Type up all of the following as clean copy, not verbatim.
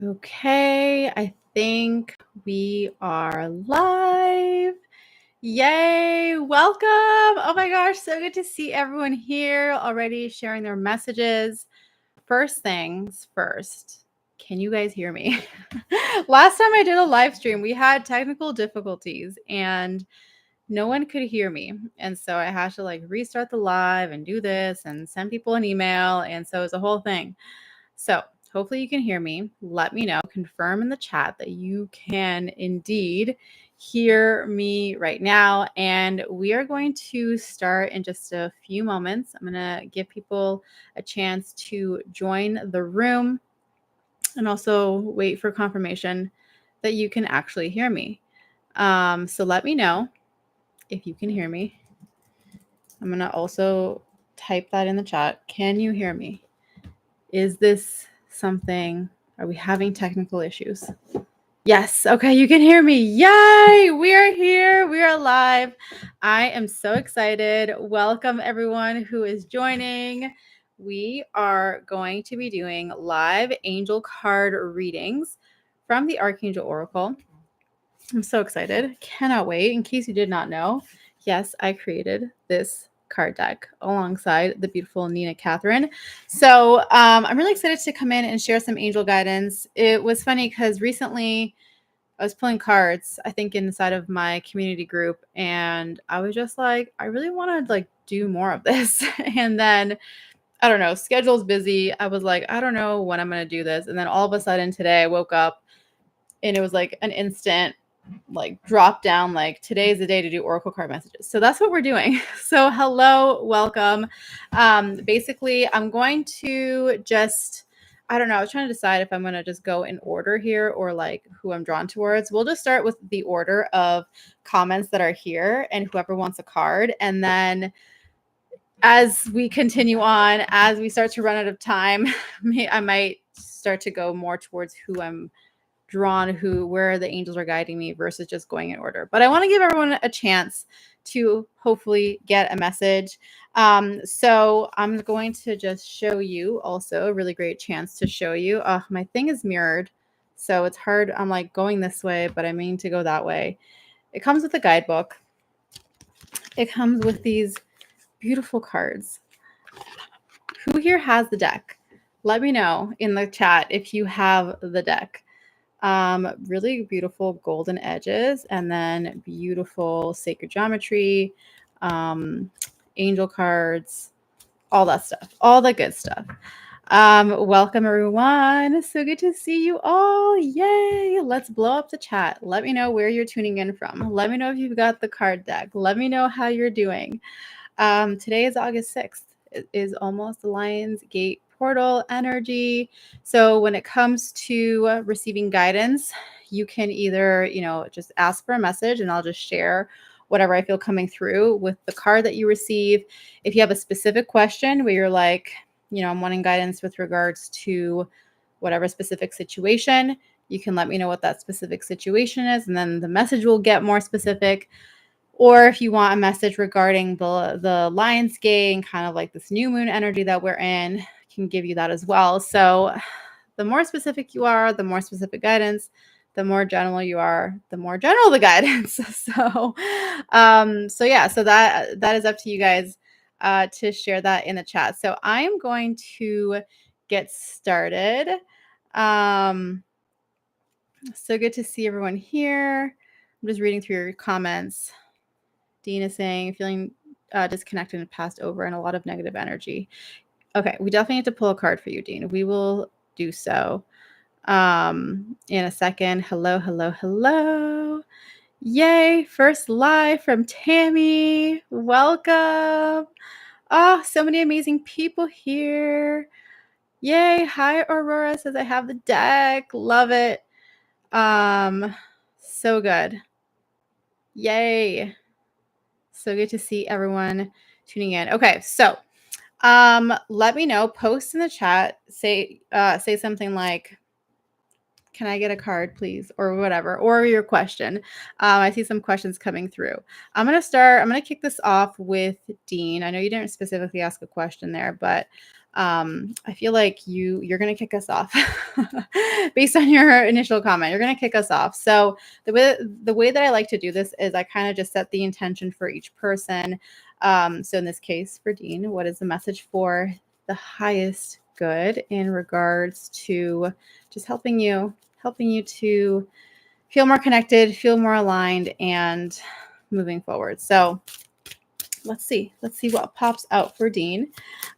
Okay, I think we are live. Yay, welcome. Oh my gosh, so good to see everyone here already sharing their messages. First things first, can you guys hear me? Last time I did a live stream, we had technical difficulties and no one could hear me. And so I had to restart the live and do this and send people an email. And so it was a whole thing. So hopefully you can hear me. Let me know. Confirm in the chat that you can indeed hear me right now. And we are going to start in just a few moments. I'm going to give people a chance to join the room and also wait for confirmation that you can actually hear me. So let me know if you can hear me. I'm going to also type that in the chat. Can you hear me? Is this something? Are we having technical issues? Yes. Okay, you can hear me. Yay! We are here. We are live. I am so excited. Welcome everyone who is joining. We are going to be doing live angel card readings from the Archangel Oracle. I'm so excited. Cannot wait. In case you did not know, yes, I created this card deck alongside the beautiful Nina Catherine. So I'm really excited to come in and share some angel guidance. It was funny because recently I was pulling cards, I think inside of my community group, and I was just like, I really want to do more of this. And then I don't know, schedule's busy. I was like, I don't know when I'm going to do this. And then all of a sudden today I woke up and it was like an instant drop down, today's the day to do oracle card messages. So that's what we're doing. So hello, welcome. Basically I'm going to just, I don't know, I was trying to decide if I'm going to just go in order here or who I'm drawn towards. We'll just start with the order of comments that are here and whoever wants a card. And then as we continue on, as we start to run out of time, I might start to go more towards who I'm drawn, where the angels are guiding me versus just going in order. But I want to give everyone a chance to hopefully get a message. So I'm going to just show you also a really great chance to show you. My thing is mirrored, so it's hard. I'm going this way, but I mean to go that way. It comes with a guidebook. It comes with these beautiful cards. Who here has the deck? Let me know in the chat if you have the deck. Really beautiful golden edges and then beautiful sacred geometry, angel cards, all that stuff, all the good stuff. Welcome everyone. So good to see you all. Yay. Let's blow up the chat. Let me know where you're tuning in from. Let me know if you've got the card deck. Let me know how you're doing. Today is August 6th. It is almost the Lion's Gate portal energy. So when it comes to receiving guidance, you can either, just ask for a message and I'll just share whatever I feel coming through with the card that you receive. If you have a specific question where you're like, I'm wanting guidance with regards to whatever specific situation, you can let me know what that specific situation is, and then the message will get more specific. Or if you want a message regarding the Lion's Gate and kind of this new moon energy that we're in, I can give you that as well. So the more specific you are, the more specific guidance. The more general you are, the more general the guidance. So yeah, so that is up to you guys to share that in the chat. So I am going to get started. So good to see everyone here. I'm just reading through your comments. Dean is saying, feeling disconnected and passed over and a lot of negative energy. Okay, we definitely need to pull a card for you, Dean. We will do so in a second. Hello, hello, hello. Yay, first live from Tammy. Welcome. Oh, so many amazing people here. Yay. Hi, Aurora says I have the deck. Love it. So good. Yay. So good to see everyone tuning in. Okay, so let me know. Post in the chat. Say something like, "Can I get a card, please?" or whatever, or your question. I see some questions coming through. I'm gonna kick this off with Dean. I know you didn't specifically ask a question there, but I feel like you're going to kick us off based on your initial comment. You're going to kick us off. So the way that I like to do this is I kind of just set the intention for each person. So in this case for Dean, what is the message for the highest good in regards to just helping you to feel more connected, feel more aligned, and moving forward. So let's see what pops out for Dean.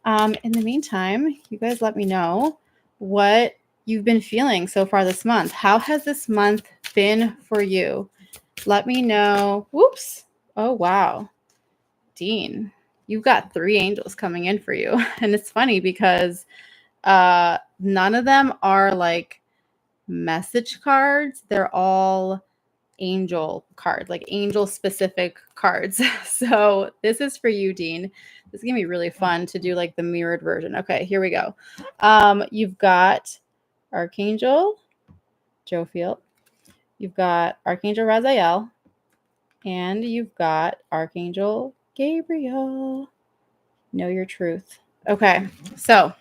In the meantime, you guys let me know what you've been feeling so far this month. How has this month been for you? Let me know. Whoops. Oh, wow. Dean, you've got 3 angels coming in for you. And it's funny because none of them are like message cards. They're all angel cards, like angel specific cards. So this is for you, Dean. This is gonna be really fun to do like the mirrored version. Okay, here we go. You've got Archangel Jophiel, you've got Archangel Raziel, and you've got Archangel Gabriel. Know your truth. Okay, so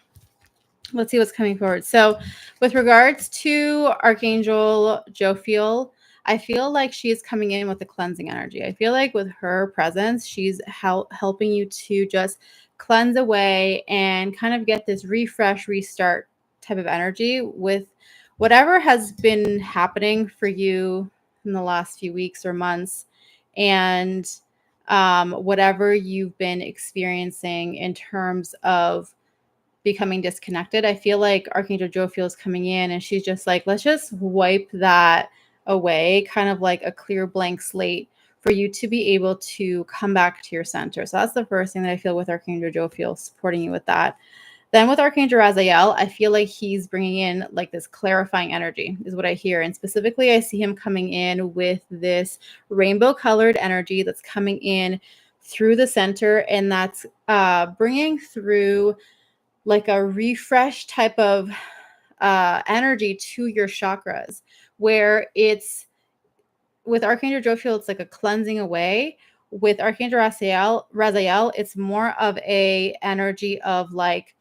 let's see what's coming forward. So with regards to Archangel Jophiel, I feel like she is coming in with a cleansing energy. I feel like with her presence, she's helping you to just cleanse away and kind of get this refresh, restart type of energy with whatever has been happening for you in the last few weeks or months, and whatever you've been experiencing in terms of becoming disconnected. I feel like Archangel Jophiel is coming in and she's just like, let's just wipe that away, kind of like a clear blank slate for you to be able to come back to your center. So that's the first thing that I feel with Archangel Jophiel, supporting you with that. Then with Archangel Raziel, I feel like he's bringing in like this clarifying energy is what I hear. And specifically, I see him coming in with this rainbow colored energy that's coming in through the center, and that's bringing through like a refresh type of energy to your chakras, where it's with Archangel Jophiel, it's like a cleansing away. With Archangel Raziel, it's more of a energy of like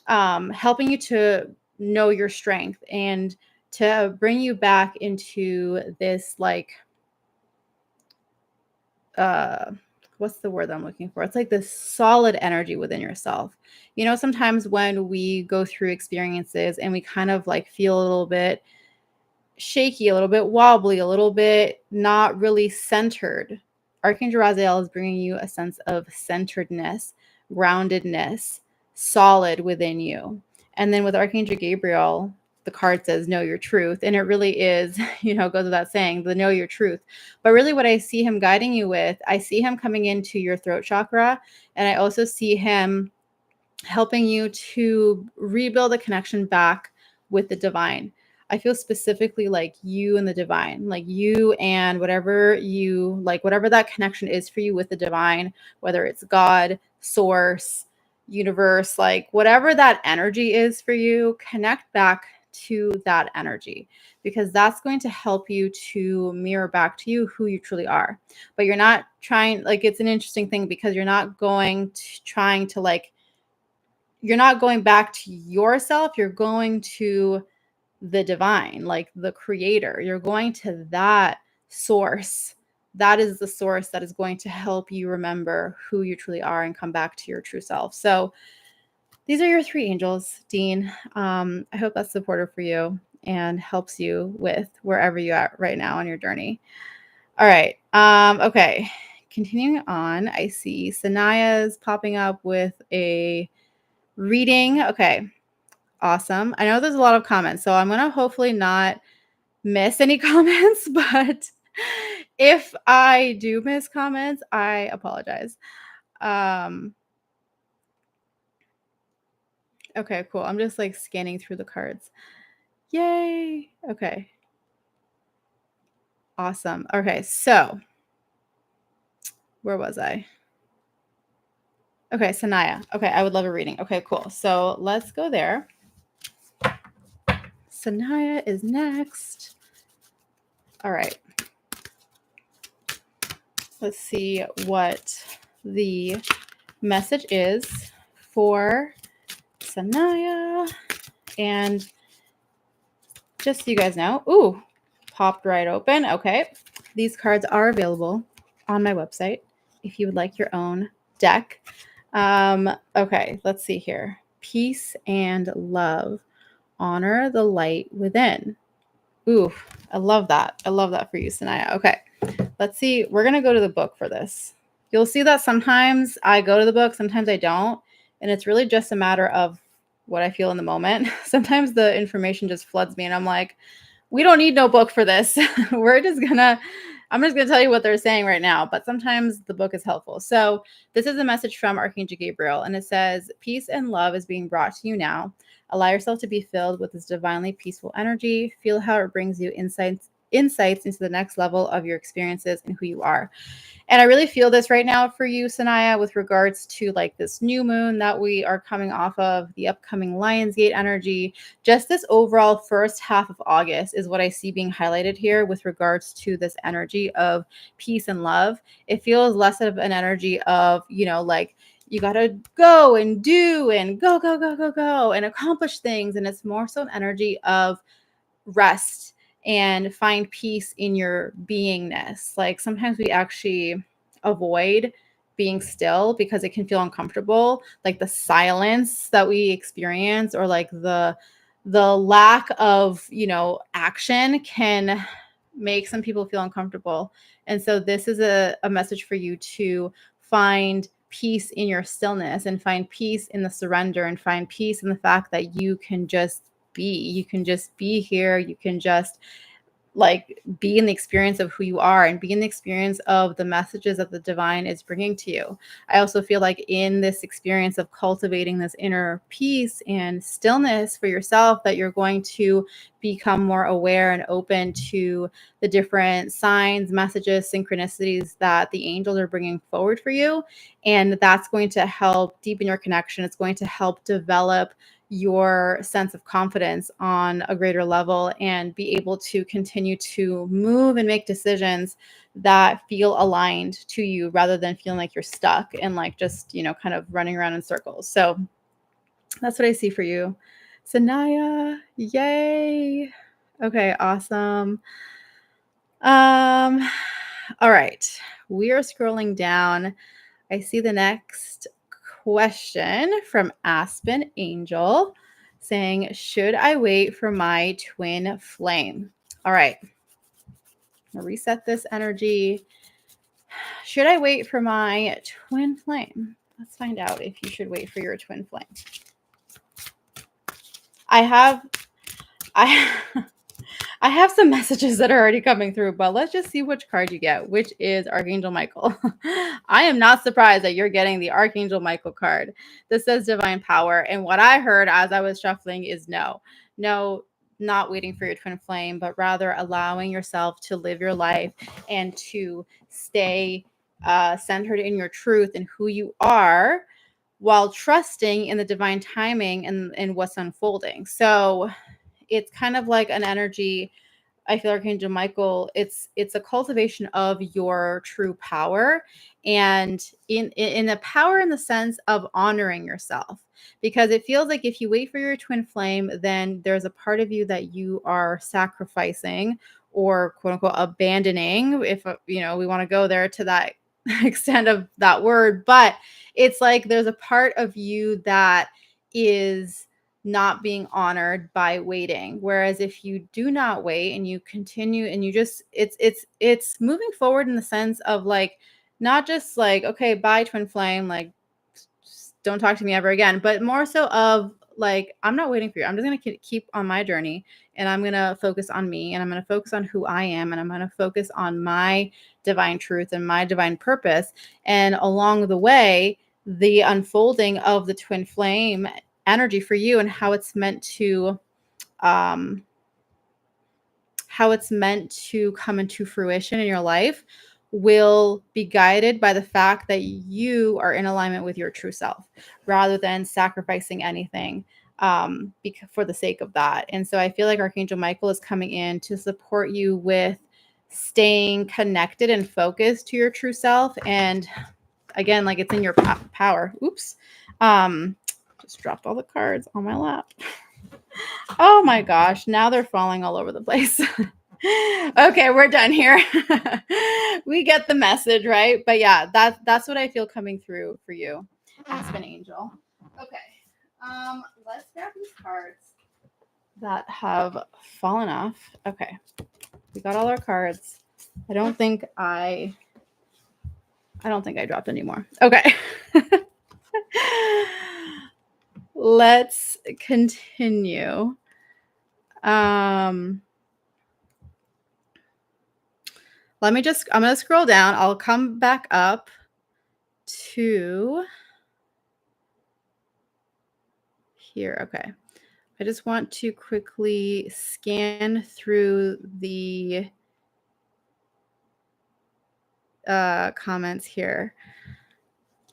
helping you to know your strength and to bring you back into this like what's the word that I'm looking for? It's like this solid energy within yourself. You know, sometimes when we go through experiences and we kind of like feel a little bit shaky, a little bit wobbly, a little bit not really centered, Archangel Raziel is bringing you a sense of centeredness, groundedness, solid within you. And then with Archangel Gabriel, the card says know your truth, and it really is, you know, goes without saying, the know your truth. But really what I see him guiding you with, I see him coming into your throat chakra, and I also see him helping you to rebuild a connection back with the divine. I feel specifically like you and the divine, like you and whatever you like, whatever that connection is for you with the divine, whether it's God, source, universe, like whatever that energy is for you, connect back to that energy, because that's going to help you to mirror back to you who you truly are. But you're not trying, like, it's an interesting thing because you're not going to trying to like, you're not going back to yourself, you're going to the divine, like the creator. You're going to that source. That is the source that is going to help you remember who you truly are and come back to your true self. So these are your 3 angels, Dean. I hope that's supportive for you and helps you with wherever you're at right now on your journey. All right. Okay. Continuing on, I see Sanaya's popping up with a reading. Okay. Awesome. I know there's a lot of comments, so I'm going to hopefully not miss any comments, but if I do miss comments, I apologize. Okay, cool. I'm just like scanning through the cards. Yay. Okay. Awesome. Okay, so where was I? Okay, Sanaya. Okay, I would love a reading. Okay, cool. So let's go there. Sanaya is next. All right. Let's see what the message is for Sanaya. And just so you guys know, ooh, popped right open. Okay. These cards are available on my website if you would like your own deck. Okay, let's see here. Peace and love. Honor the light within. Ooh, I love that. I love that for you, Sanaya. Okay, let's see. We're going to go to the book for this. You'll see that sometimes I go to the book, sometimes I don't. And it's really just a matter of what I feel in the moment. Sometimes the information just floods me and I'm like, we don't need no book for this. I'm just gonna tell you what they're saying right now, but sometimes the book is helpful. So this is a message from Archangel Gabriel, and it says, peace and love is being brought to you now. Allow yourself to be filled with this divinely peaceful energy. Feel how it brings you insights into the next level of your experiences and who you are. And I really feel this right now for you, Sanaya, with regards to like this new moon that we are coming off of, the upcoming Lionsgate energy. Just this overall first half of August is what I see being highlighted here with regards to this energy of peace and love. It feels less of an energy of, like you got to go and do and go and accomplish things. And it's more so an energy of rest and find peace in your beingness. Like sometimes we actually avoid being still because it can feel uncomfortable, like the silence that we experience or like the lack of, action can make some people feel uncomfortable. And so this is a message for you to find peace in your stillness and find peace in the surrender and find peace in the fact that you can just be here. You can just like be in the experience of who you are and be in the experience of the messages that the divine is bringing to you. I also feel like in this experience of cultivating this inner peace and stillness for yourself, that you're going to become more aware and open to the different signs, messages, synchronicities that the angels are bringing forward for you. And that's going to help deepen your connection. It's going to help develop your sense of confidence on a greater level and be able to continue to move and make decisions that feel aligned to you rather than feeling like you're stuck and like just, kind of running around in circles. So that's what I see for you. Sanaya, yay. Okay, awesome. All right. We are scrolling down. I see the next question from Aspen Angel saying, should I wait for my twin flame? All right. I'm gonna reset this energy. Should I wait for my twin flame? Let's find out if you should wait for your twin flame. I have some messages that are already coming through, but let's just see which card you get, which is Archangel Michael. I am not surprised that you're getting the Archangel Michael card. This says divine power. And what I heard as I was shuffling is no, not waiting for your twin flame, but rather allowing yourself to live your life and to stay centered in your truth and who you are while trusting in the divine timing and what's unfolding. So it's kind of like an energy. I feel Archangel Michael, it's a cultivation of your true power, and in a power in the sense of honoring yourself, because it feels like if you wait for your twin flame, then there's a part of you that you are sacrificing or quote unquote abandoning, if we want to go there to that extent of that word. But it's like there's a part of you that is not being honored by waiting. Whereas if you do not wait and you continue and you just it's moving forward in the sense of like not just like, okay, bye twin flame, like don't talk to me ever again, but more so of like, I'm not waiting for you. I'm just going to keep on my journey, and I'm going to focus on me, and I'm going to focus on who I am, and I'm going to focus on my divine truth and my divine purpose. And along the way, the unfolding of the twin flame energy for you and how it's meant to come into fruition in your life will be guided by the fact that you are in alignment with your true self rather than sacrificing anything for the sake of that. And so I feel like Archangel Michael is coming in to support you with staying connected and focused to your true self. And again, like it's in your power. Oops. Just dropped all the cards on my lap. Oh my gosh, now they're falling all over the place. Okay, we're done here. We get the message, right? But yeah, that's what I feel coming through for you, Aspen Angel. Okay. Let's grab these cards that have fallen off. Okay. We got all our cards. I don't think I dropped any more. Okay. Let's continue. I'm going to scroll down. I'll come back up to here. Okay. I just want to quickly scan through the comments here.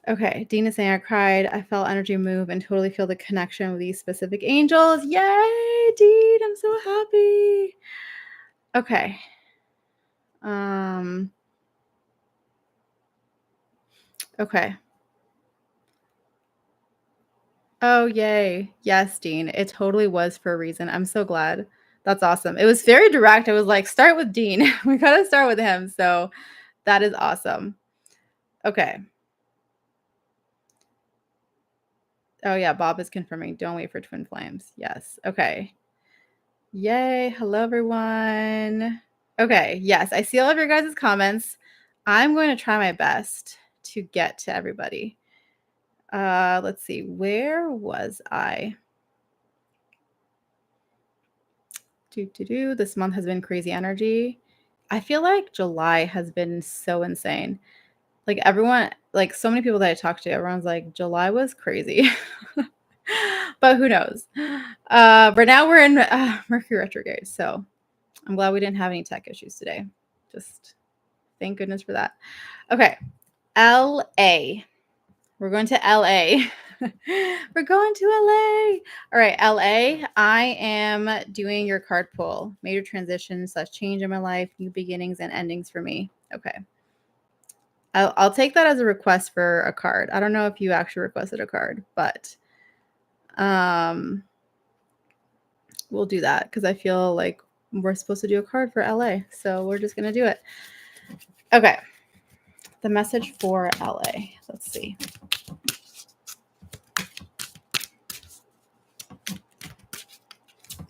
Okay, Dean is saying, I cried, I felt energy move and totally feel the connection with these specific angels. Yay, Dean, I'm so happy. Okay. Okay. Oh, yay. Yes, Dean. It totally was for a reason. I'm so glad. That's awesome. It was very direct. I was like, start with Dean. We got to start with him. So that is awesome. Okay. Oh, yeah. Bob is confirming. Don't wait for twin flames. Yes. Okay. Yay. Hello, everyone. Okay. Yes. I see all of your guys' comments. I'm going to try my best to get to everybody. Let's see. Where was I? This month has been crazy energy. I feel like July has been so insane. Like everyone, like so many people that I talked to, everyone's like, July was crazy. But who knows? But now we're in Mercury retrograde. So I'm glad we didn't have any tech issues today. Just thank goodness for that. Okay. LA. We're going to LA. We're going to LA. All right, LA. I am doing your card pull. Major transitions / change in my life, new beginnings and endings for me. Okay. I'll take that as a request for a card. I don't know if you actually requested a card, but we'll do that because I feel like we're supposed to do a card for LA. So we're just going to do it. Okay. The message for LA. Let's see.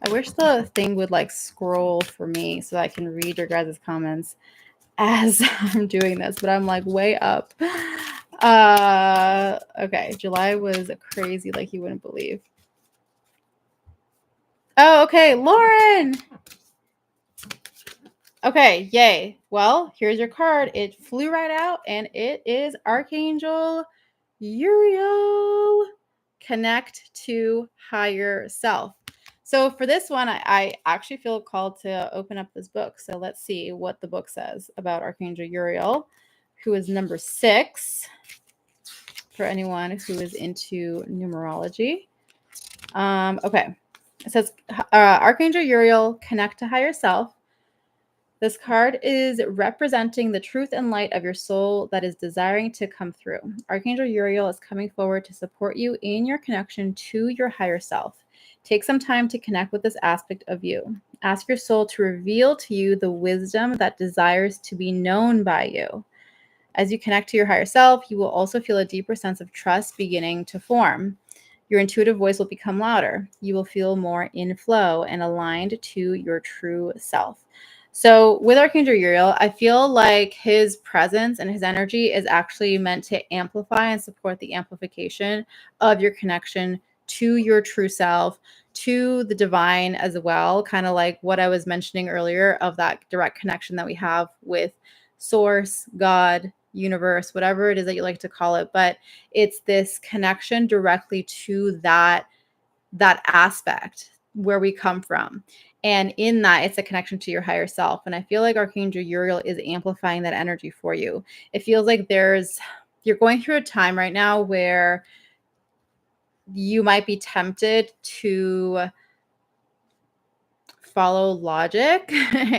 I wish the thing would like scroll for me so I can read your guys' comments as I'm doing this, but I'm like way up. Okay. July was crazy like you wouldn't believe. Oh, okay. Lauren. Okay. Yay. Well, here's your card. It flew right out and it is Archangel Uriel. Connect to higher self. So for this one, I actually feel called to open up this book. So let's see what the book says about Archangel Uriel, who is number 6 for anyone who is into numerology. Okay. It says, Archangel Uriel, connect to higher self. This card is representing the truth and light of your soul that is desiring to come through. Archangel Uriel is coming forward to support you in your connection to your higher self. Take some time to connect with this aspect of you. Ask your soul to reveal to you the wisdom that desires to be known by you. As you connect to your higher self, you will also feel a deeper sense of trust beginning to form. Your intuitive voice will become louder. You will feel more in flow and aligned to your true self. So with Archangel Uriel, I feel like his presence and his energy is actually meant to amplify and support the amplification of your connection to your true self, to the divine as well, kind of like what I was mentioning earlier of that direct connection that we have with source, God, universe, whatever it is that you like to call it. But it's this connection directly to that aspect where we come from. And in that, it's a connection to your higher self. And I feel like Archangel Uriel is amplifying that energy for you. It feels like you're going through a time right now where you might be tempted to follow logic.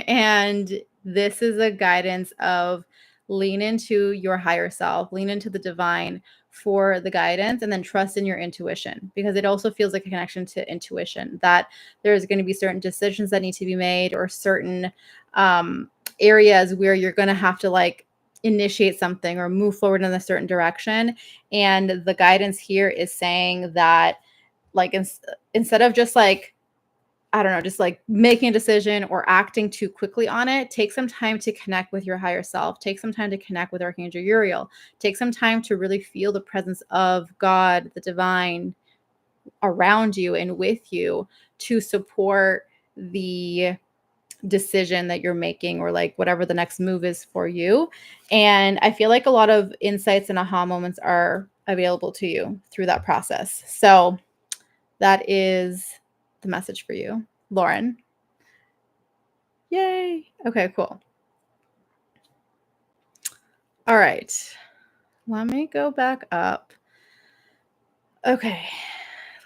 And this is a guidance of lean into your higher self, lean into the divine for the guidance, and then trust in your intuition, because it also feels like a connection to intuition, that there's going to be certain decisions that need to be made, or certain areas where you're going to have to like initiate something or move forward in a certain direction. And the guidance here is saying that like instead of just like, I don't know, just like making a decision or acting too quickly on it, take some time to connect with your higher self. Take some time to connect with Archangel Uriel. Take some time to really feel the presence of God, the divine, around you and with you to support the decision that you're making, or like whatever the next move is for you. And I feel like a lot of insights and aha moments are available to you through that process. So that is the message for you, Lauren. Yay. Okay, cool. All right. Let me go back up. Okay.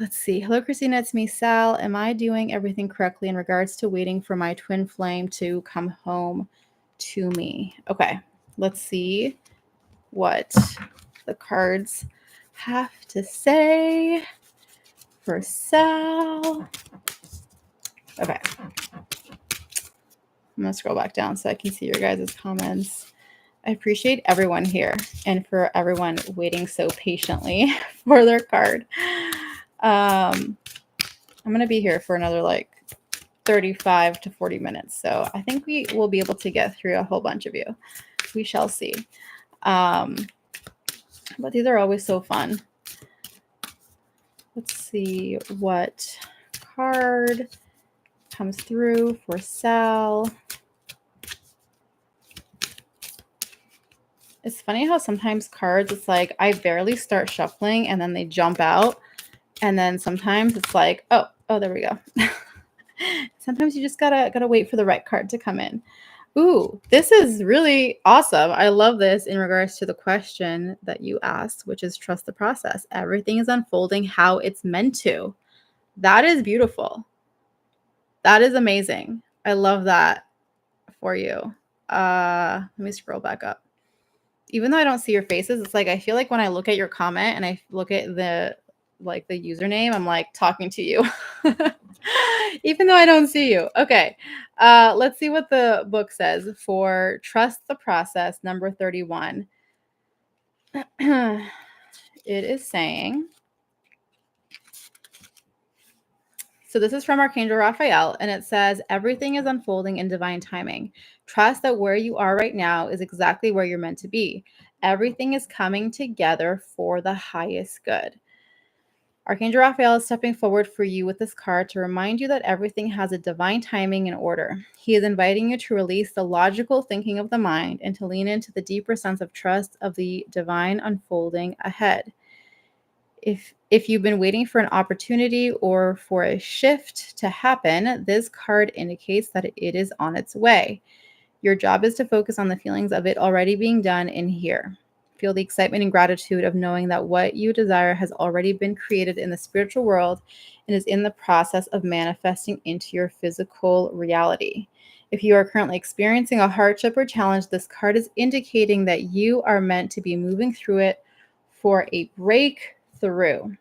Let's see. Hello, Christina. It's me, Sal. Am I doing everything correctly in regards to waiting for my twin flame to come home to me? Okay. Let's see what the cards have to say for Sal. Okay. I'm going to scroll back down so I can see your guys' comments. I appreciate everyone here and for everyone waiting so patiently for their card. I'm going to be here for another like 35 to 40 minutes. So I think we will be able to get through a whole bunch of you. We shall see. But these are always so fun. Let's see what card comes through for Sal. It's funny how sometimes cards, it's like I barely start shuffling and then they jump out. And then sometimes it's like, oh, there we go. Sometimes you just gotta wait for the right card to come in. Ooh, this is really awesome. I love this in regards to the question that you asked, which is trust the process. Everything is unfolding how it's meant to. That is beautiful. That is amazing. I love that for you. Let me scroll back up. Even though I don't see your faces, it's like I feel like when I look at your comment and I look at the username, I'm like talking to you. Even though I don't see you. Okay. Let's see what the book says for Trust the Process, number 31. It is saying, so this is from Archangel Raphael, and it says, everything is unfolding in divine timing. Trust that where you are right now is exactly where you're meant to be. Everything is coming together for the highest good. Archangel Raphael is stepping forward for you with this card to remind you that everything has a divine timing and order. He is inviting you to release the logical thinking of the mind and to lean into the deeper sense of trust of the divine unfolding ahead. If you've been waiting for an opportunity or for a shift to happen, this card indicates that it is on its way. Your job is to focus on the feelings of it already being done in here. Feel the excitement and gratitude of knowing that what you desire has already been created in the spiritual world and is in the process of manifesting into your physical reality. If you are currently experiencing a hardship or challenge, this card is indicating that you are meant to be moving through it for a breakthrough.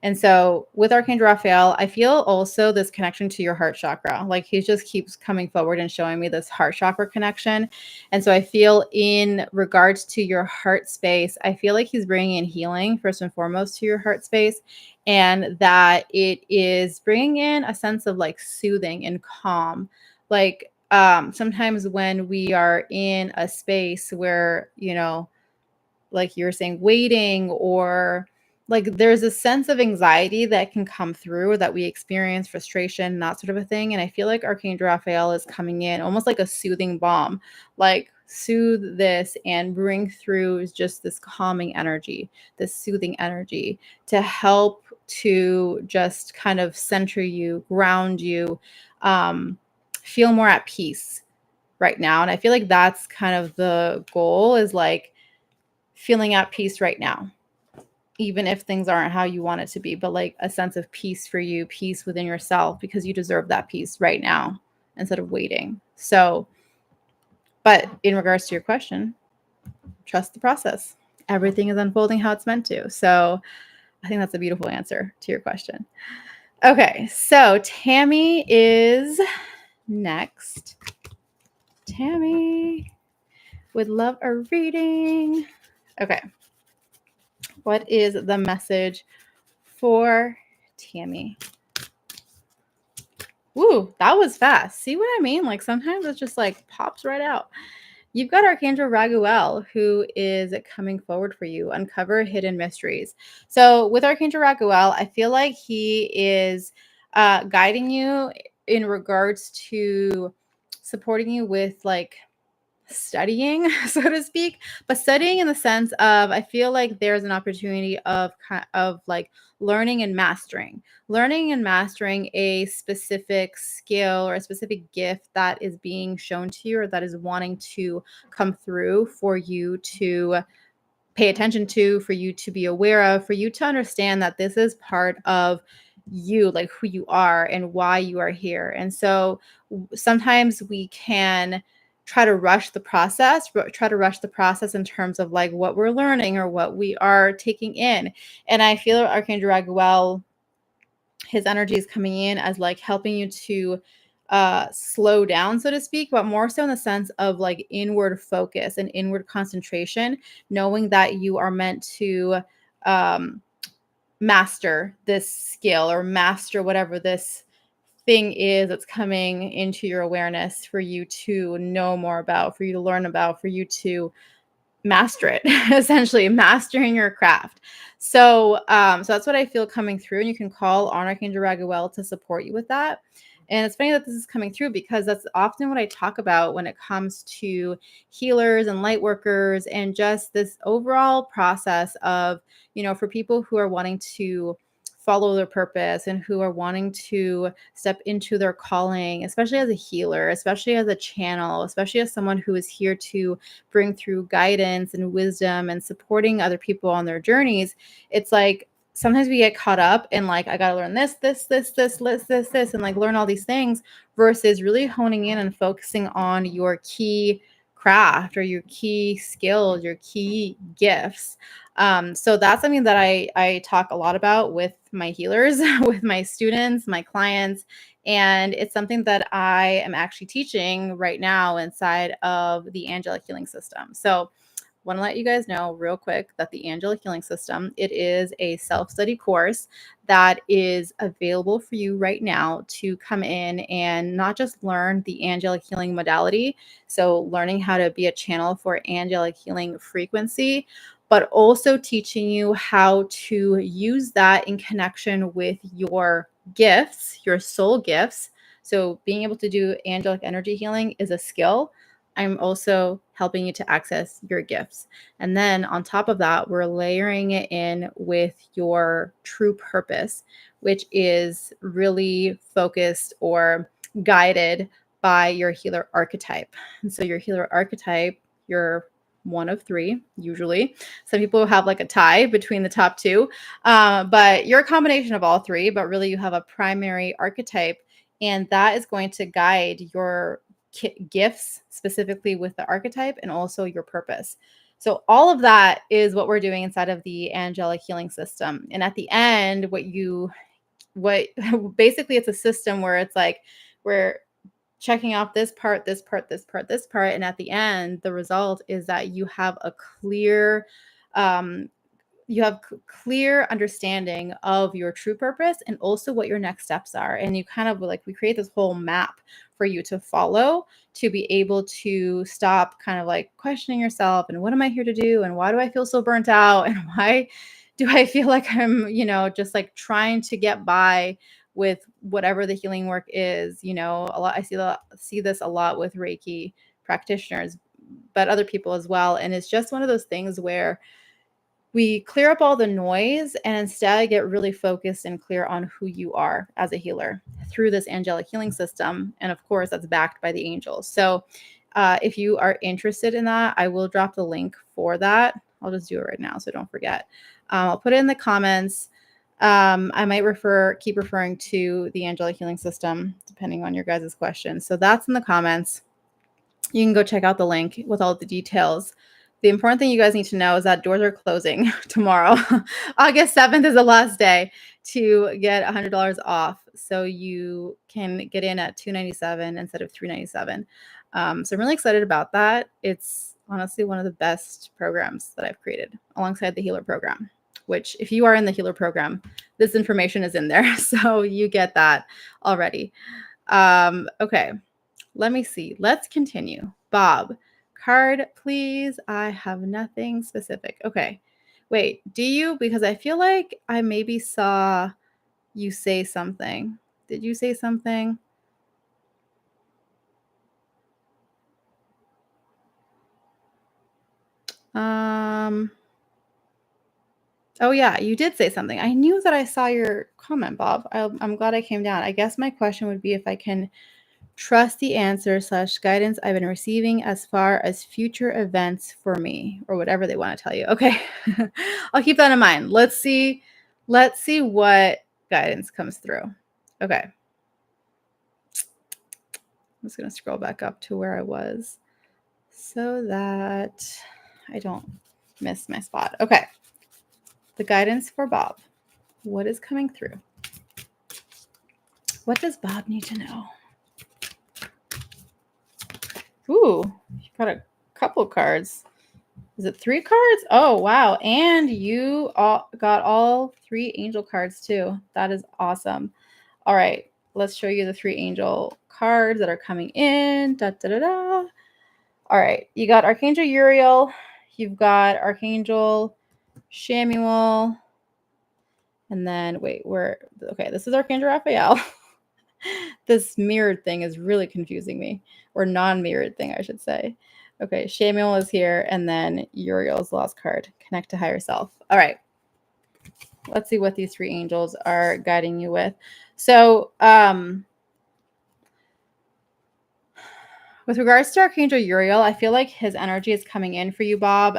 And so with Archangel Raphael, I feel also this connection to your heart chakra. Like he just keeps coming forward and showing me this heart chakra connection. And so I feel in regards to your heart space, I feel like he's bringing in healing first and foremost to your heart space. And that it is bringing in a sense of like soothing and calm. Like sometimes when we are in a space where, you know, like you're saying, waiting, or like there's a sense of anxiety that can come through, or that we experience frustration, that sort of a thing. And I feel like Archangel Raphael is coming in almost like a soothing balm, like soothe this and bring through just this calming energy, this soothing energy to help to just kind of center you, ground you, feel more at peace right now. And I feel like that's kind of the goal, is like feeling at peace right now, even if things aren't how you want it to be, but like a sense of peace for you, peace within yourself, because you deserve that peace right now instead of waiting. So, but in regards to your question, trust the process. everything is unfolding how it's meant to. So I think that's a beautiful answer to your question. Okay, so Tammy is next. Tammy would love a reading. Okay. What is the message for Tammy? Ooh, that was fast. See what I mean? Like sometimes it just like pops right out. You've got Archangel Raguel, who is coming forward for you. Uncover hidden mysteries. So with Archangel Raguel, I feel like he is guiding you in regards to supporting you with like studying, so to speak, but studying in the sense of I feel like there's an opportunity of like learning and mastering a specific skill or a specific gift that is being shown to you or that is wanting to come through for you to pay attention to, for you to be aware of, for you to understand that this is part of you, like who you are and why you are here. And so sometimes we can try to rush the process in terms of like what we're learning or what we are taking in. And I feel Archangel Raguel, his energy is coming in as like helping you to slow down, so to speak, but more so in the sense of like inward focus and inward concentration, knowing that you are meant to um, master this skill or master whatever this thing is that's coming into your awareness for you to know more about, for you to learn about, for you to master it, essentially mastering your craft. So that's what I feel coming through, and you can call on Archangel Raguel to support you with that. And it's funny that this is coming through because that's often what I talk about when it comes to healers and light workers and just this overall process of, for people who are wanting to follow their purpose and who are wanting to step into their calling, especially as a healer, especially as a channel, especially as someone who is here to bring through guidance and wisdom and supporting other people on their journeys. It's like sometimes we get caught up in like, I got to learn this, and like learn all these things versus really honing in and focusing on your key craft or your key skills, your key gifts. So that's something that I talk a lot about with my healers, with my students, my clients, and it's something that I am actually teaching right now inside of the angelic healing system. So want to let you guys know real quick that the angelic healing system, it is a self-study course that is available for you right now to come in and not just learn the angelic healing modality, so learning how to be a channel for angelic healing frequency, but also teaching you how to use that in connection with your gifts, your soul gifts. So being able to do angelic energy healing is a skill. I'm also helping you to access your gifts. And then on top of that, we're layering it in with your true purpose, which is really focused or guided by your healer archetype. And so your healer archetype, you're one of three, usually. Some people have like a tie between the top two, but you're a combination of all three, but really you have a primary archetype, and that is going to guide your gifts specifically with the archetype and also your purpose. So all of that is what we're doing inside of the angelic healing system. And at the end, what basically it's a system where it's like we're checking off this part, this part, this part, this part, and at the end, the result is that you have a clear clear understanding of your true purpose and also what your next steps are. And you kind of like, we create this whole map for you to follow to be able to stop kind of like questioning yourself and what am I here to do? And why do I feel so burnt out? And why do I feel like I'm, just like trying to get by with whatever the healing work is? A lot, see this a lot with Reiki practitioners, but other people as well. And it's just one of those things where we clear up all the noise and instead get really focused and clear on who you are as a healer through this angelic healing system. And of course, that's backed by the angels. So if you are interested in that, I will drop the link for that. I'll just do it right now, so don't forget. I'll put it in the comments. I might keep referring to the angelic healing system, depending on your guys' questions. So that's in the comments. You can go check out the link with all the details. The important thing you guys need to know is that doors are closing tomorrow. August 7th is the last day to get $100 off. So you can get in at $297 instead of $397. So I'm really excited about that. It's honestly one of the best programs that I've created alongside the Healer program, which if you are in the Healer program, this information is in there. So you get that already. Okay, let me see. Let's continue. Bob, card, please. I have nothing specific. Okay. Wait, do you? Because I feel like I maybe saw you say something. Did you say something? Oh yeah, you did say something. I knew that I saw your comment, Bob. I'm glad I came down. I guess my question would be if I can trust the answer / guidance I've been receiving as far as future events for me, or whatever they want to tell you. Okay. I'll keep that in mind. Let's see what guidance comes through. Okay. I'm just going to scroll back up to where I was so that I don't miss my spot. Okay. The guidance for Bob. What is coming through? What does Bob need to know? Ooh, you got a couple cards. Is it 3 cards? Oh, wow. And you got all 3 angel cards too. That is awesome. All right. Let's show you the 3 angel cards that are coming in. Da, da, da, da. All right. You got Archangel Uriel. You've got Archangel Shamuel. And then, wait, okay, this is Archangel Raphael. This mirrored thing is really confusing me, or non-mirrored thing, I should say. Okay, Shamuel is here, and then Uriel's lost card. Connect to higher self. All right. Let's see what these 3 angels are guiding you with. So, with regards to Archangel Uriel, I feel like his energy is coming in for you, Bob,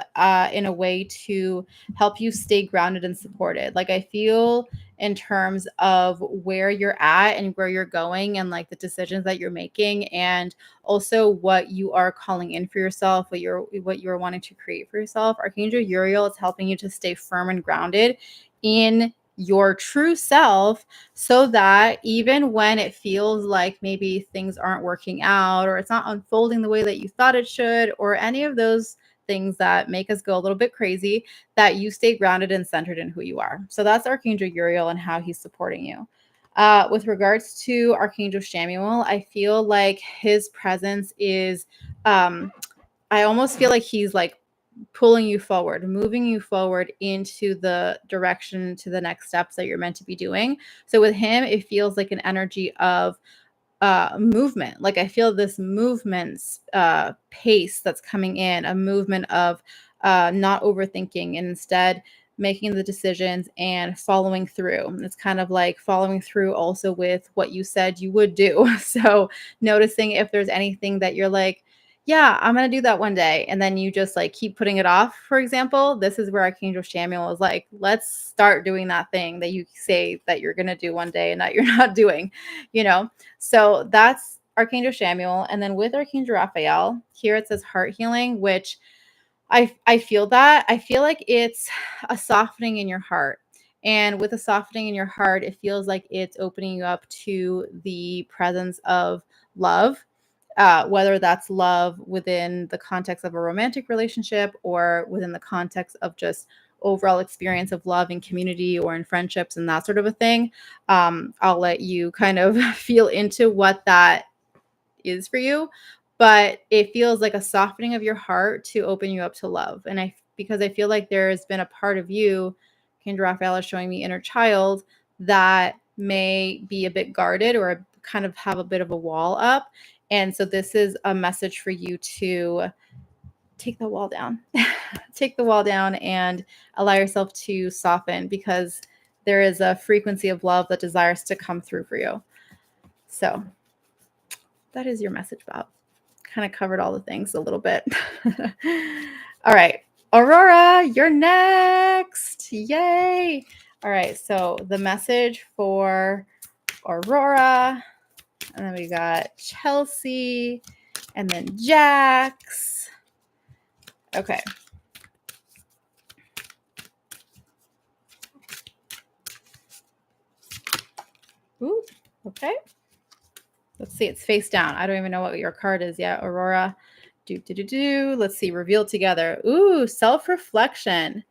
in a way to help you stay grounded and supported. Like, I feel in terms of where you're at and where you're going and like the decisions that you're making, and also what you are calling in for yourself, what you're wanting to create for yourself. Archangel Uriel is helping you to stay firm and grounded in your true self, so that even when it feels like maybe things aren't working out or it's not unfolding the way that you thought it should, or any of those things that make us go a little bit crazy, that you stay grounded and centered in who you are. So that's Archangel Uriel and how he's supporting you. With regards to Archangel Shamuel, I feel like his presence is, I almost feel like he's like pulling you forward, moving you forward into the direction, to the next steps that you're meant to be doing. So with him, it feels like an energy of movement. Like I feel this movement pace that's coming in, a movement of not overthinking and instead making the decisions and following through. It's kind of like following through also with what you said you would do. So noticing if there's anything that you're like, yeah, I'm going to do that one day. And then you just like keep putting it off. For example, this is where Archangel Shamuel is like, let's start doing that thing that you say that you're going to do one day and that you're not doing, you know? So that's Archangel Shamuel. And then with Archangel Raphael, here it says heart healing, which I feel that. I feel like it's a softening in your heart. And with a softening in your heart, it feels like it's opening you up to the presence of love, whether that's love within the context of a romantic relationship or within the context of just overall experience of love and community or in friendships and that sort of a thing. I'll let you kind of feel into what that is for you, but it feels like a softening of your heart to open you up to love. And because I feel like there's been a part of you, Kendra Raphael is showing me inner child, that may be a bit guarded or kind of have a bit of a wall up. And so this is a message for you to take the wall down, take the wall down and allow yourself to soften, because there is a frequency of love that desires to come through for you. So that is your message, Bob. Kind of covered all the things a little bit. All right. Aurora, you're next. Yay. All right. So the message for Aurora, and then we got Chelsea and then Jax. Okay. Ooh, okay. Let's see. It's face down. I don't even know what your card is yet, Aurora. Let's see. Reveal together. Ooh, self-reflection,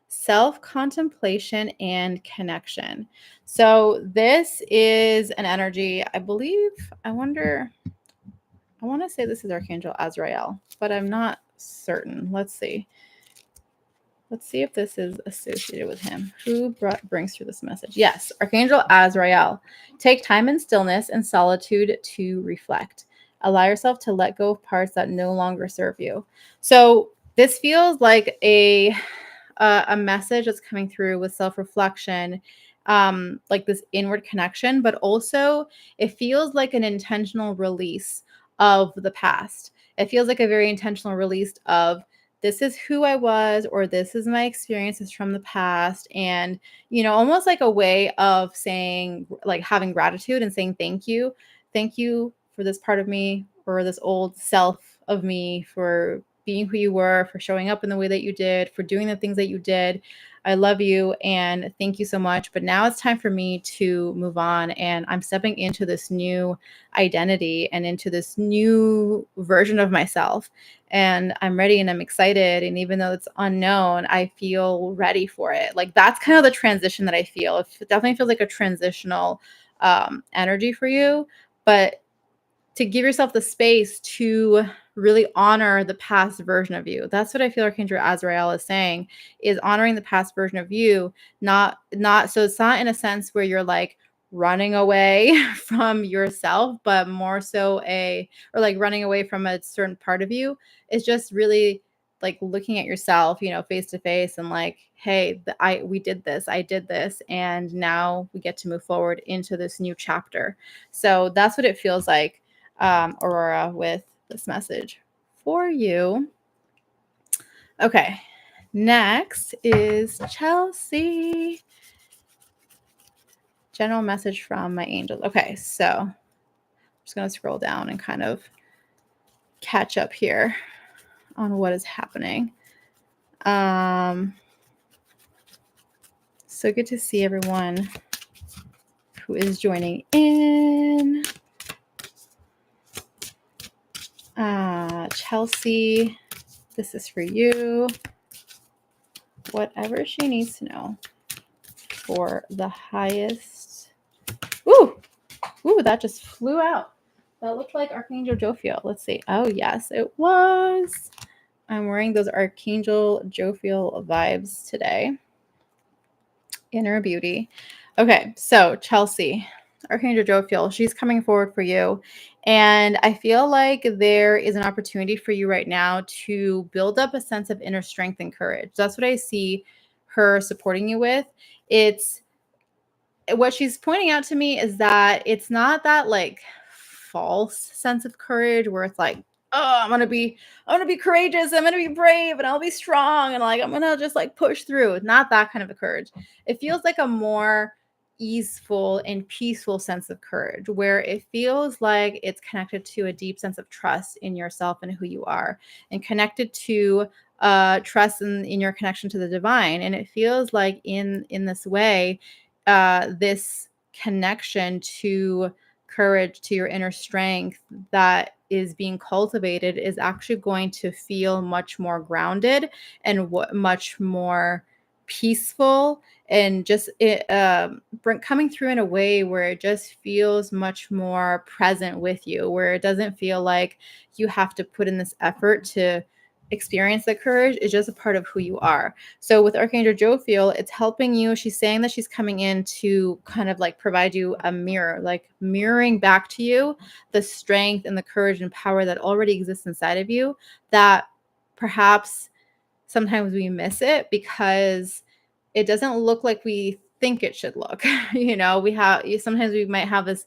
self-contemplation, and connection. So this is an energy, I believe. I want to say this is Archangel Azrael, but I'm not certain. Let's see. Let's see if this is associated with him. Who brings through this message? Yes, Archangel Azrael. Take time in stillness and solitude to reflect. Allow yourself to let go of parts that no longer serve you. So this feels like a message that's coming through with self-reflection, like this inward connection, but also it feels like an intentional release of the past. It feels like a very intentional release of this is who I was, or this is my experiences from the past. And, almost like a way of saying, like having gratitude and saying, thank you. Thank you for this part of me, or this old self of me, for being who you were, for showing up in the way that you did, for doing the things that you did. I love you and thank you so much. But now it's time for me to move on. And I'm stepping into this new identity and into this new version of myself. And I'm ready and I'm excited. And even though it's unknown, I feel ready for it. Like that's kind of the transition that I feel. It definitely feels like a transitional energy for you. But to give yourself the space to really honor the past version of you. That's what I feel Archangel Azrael is saying, is honoring the past version of you, not so it's not in a sense where you're like running away from yourself, but more so or like running away from a certain part of you. It's just really like looking at yourself, face to face, and like, hey, we did this, I did this, and now we get to move forward into this new chapter. So that's what it feels like, Aurora, with this message for you. Okay, next is Chelsea. General message from my angels. Okay, so I'm just going to scroll down and kind of catch up here on what is happening. So good to see everyone who is joining in. Chelsea, this is for you. Whatever she needs to know for the highest. Ooh, that just flew out. That looked like Archangel Jophiel. Let's see. Oh, yes, it was. I'm wearing those Archangel Jophiel vibes today. Inner beauty. Okay, so Chelsea, Archangel Jophiel, she's coming forward for you. And I feel like there is an opportunity for you right now to build up a sense of inner strength and courage. That's what I see her supporting you with. It's what she's pointing out to me is that it's not that like false sense of courage where it's like, oh, I'm gonna be courageous, I'm gonna be brave, and I'll be strong, and like I'm gonna just like push through. Not that kind of a courage. It feels like a more easeful and peaceful sense of courage where it feels like it's connected to a deep sense of trust in yourself and who you are, and connected to trust in your connection to the divine. And it feels like in this way, this connection to courage, to your inner strength that is being cultivated, is actually going to feel much more grounded and much more peaceful, and just coming through in a way where it just feels much more present with you, where it doesn't feel like you have to put in this effort to experience the courage. Is just a part of who you are. So with Archangel Jophiel, it's helping you. She's saying that she's coming in to kind of like provide you a mirror, like mirroring back to you the strength and the courage and power that already exists inside of you, that perhaps sometimes we miss it because it doesn't look like we think it should look. Sometimes we might have this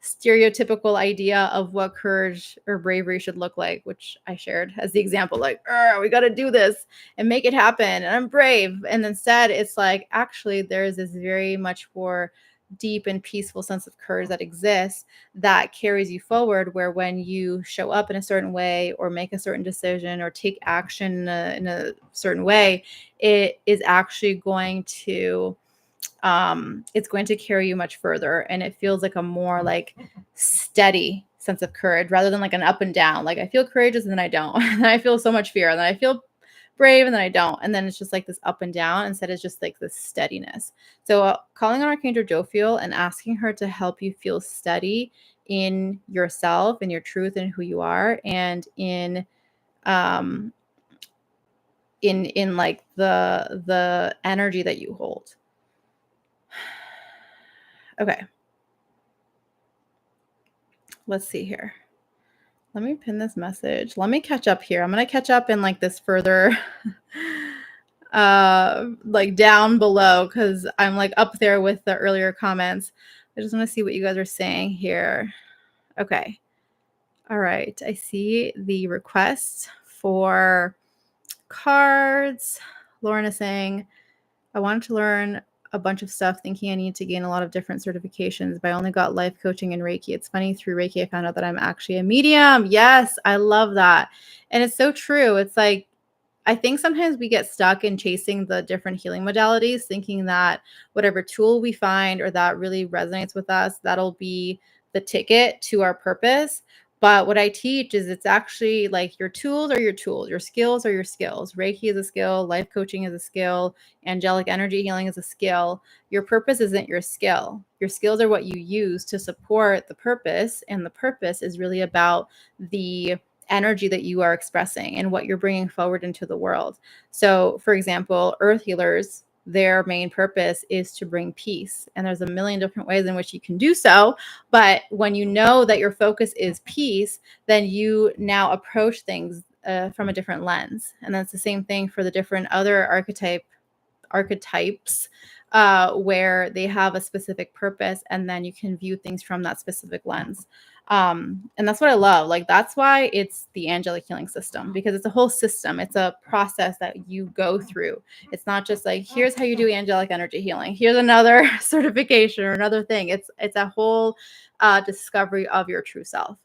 stereotypical idea of what courage or bravery should look like, which I shared as the example, like, we got to do this and make it happen, and I'm brave. And instead, it's like, actually, there is this very much more deep and peaceful sense of courage that exists, that carries you forward, where when you show up in a certain way, or make a certain decision, or take action in a certain way, it is actually going to it's going to carry you much further, and it feels like a more like steady sense of courage rather than like an up and down. Like I feel courageous and then I don't. And then I feel so much fear and then I feel brave and then I don't. And then it's just like this up and down instead of just like this steadiness. So calling on Archangel Jophiel and asking her to help you feel steady in yourself and your truth and who you are, and um in like the energy that you hold. Okay. Let's see here. Let me pin this message. Let me catch up here. I'm going to catch up in like this further like down below cuz I'm like up there with the earlier comments. I just want to see what you guys are saying here. Okay. All right. I see the request for cards. Lauren is saying, I wanted to learn a bunch of stuff thinking I need to gain a lot of different certifications, but I only got life coaching and Reiki. It's funny, through Reiki, I found out that I'm actually a medium. Yes, I love that. And it's so true. It's like, I think sometimes we get stuck in chasing the different healing modalities, thinking that whatever tool we find or that really resonates with us, that'll be the ticket to our purpose. But what I teach is it's actually like your tools are your tools, your skills are your skills. Reiki is a skill, life coaching is a skill, angelic energy healing is a skill. Your purpose isn't your skill. Your skills are what you use to support the purpose. And the purpose is really about the energy that you are expressing and what you're bringing forward into the world. So, for example, earth healers, their main purpose is to bring peace. And there's a million different ways in which you can do so. But when you know that your focus is peace, then you now approach things from a different lens. And that's the same thing for the different other archetypes where they have a specific purpose, and then you can view things from that specific lens. And that's what I love. Like, that's why it's the angelic healing system, because it's a whole system. It's a process that you go through. It's not just like, here's how you do angelic energy healing. Here's another certification or another thing. It's a whole discovery of your true self.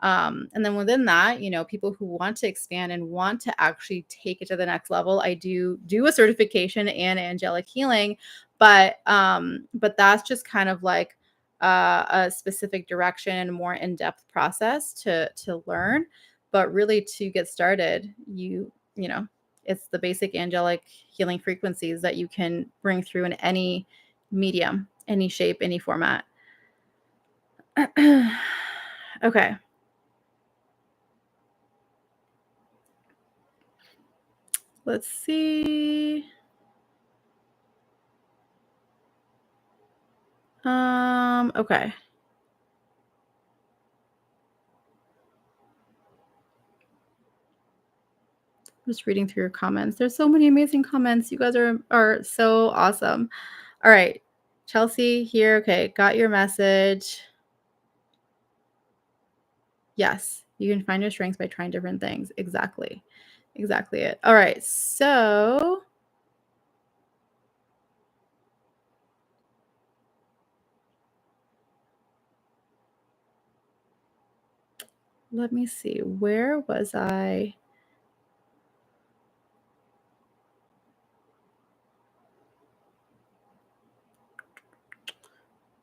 And then within that, you know, people who want to expand and want to actually take it to the next level, I do a certification in angelic healing, but that's just kind of like a specific direction and more in-depth process to learn. But really, to get started, you know, it's the basic angelic healing frequencies that you can bring through in any medium, any shape, any format. Okay. Let's see. Okay. Just reading through your comments. There's so many amazing comments. You guys are so awesome. All right. Chelsea here. Okay, got your message. Yes, you can find your strengths by trying different things. Exactly. Exactly it. All right. So let me see. Where was I?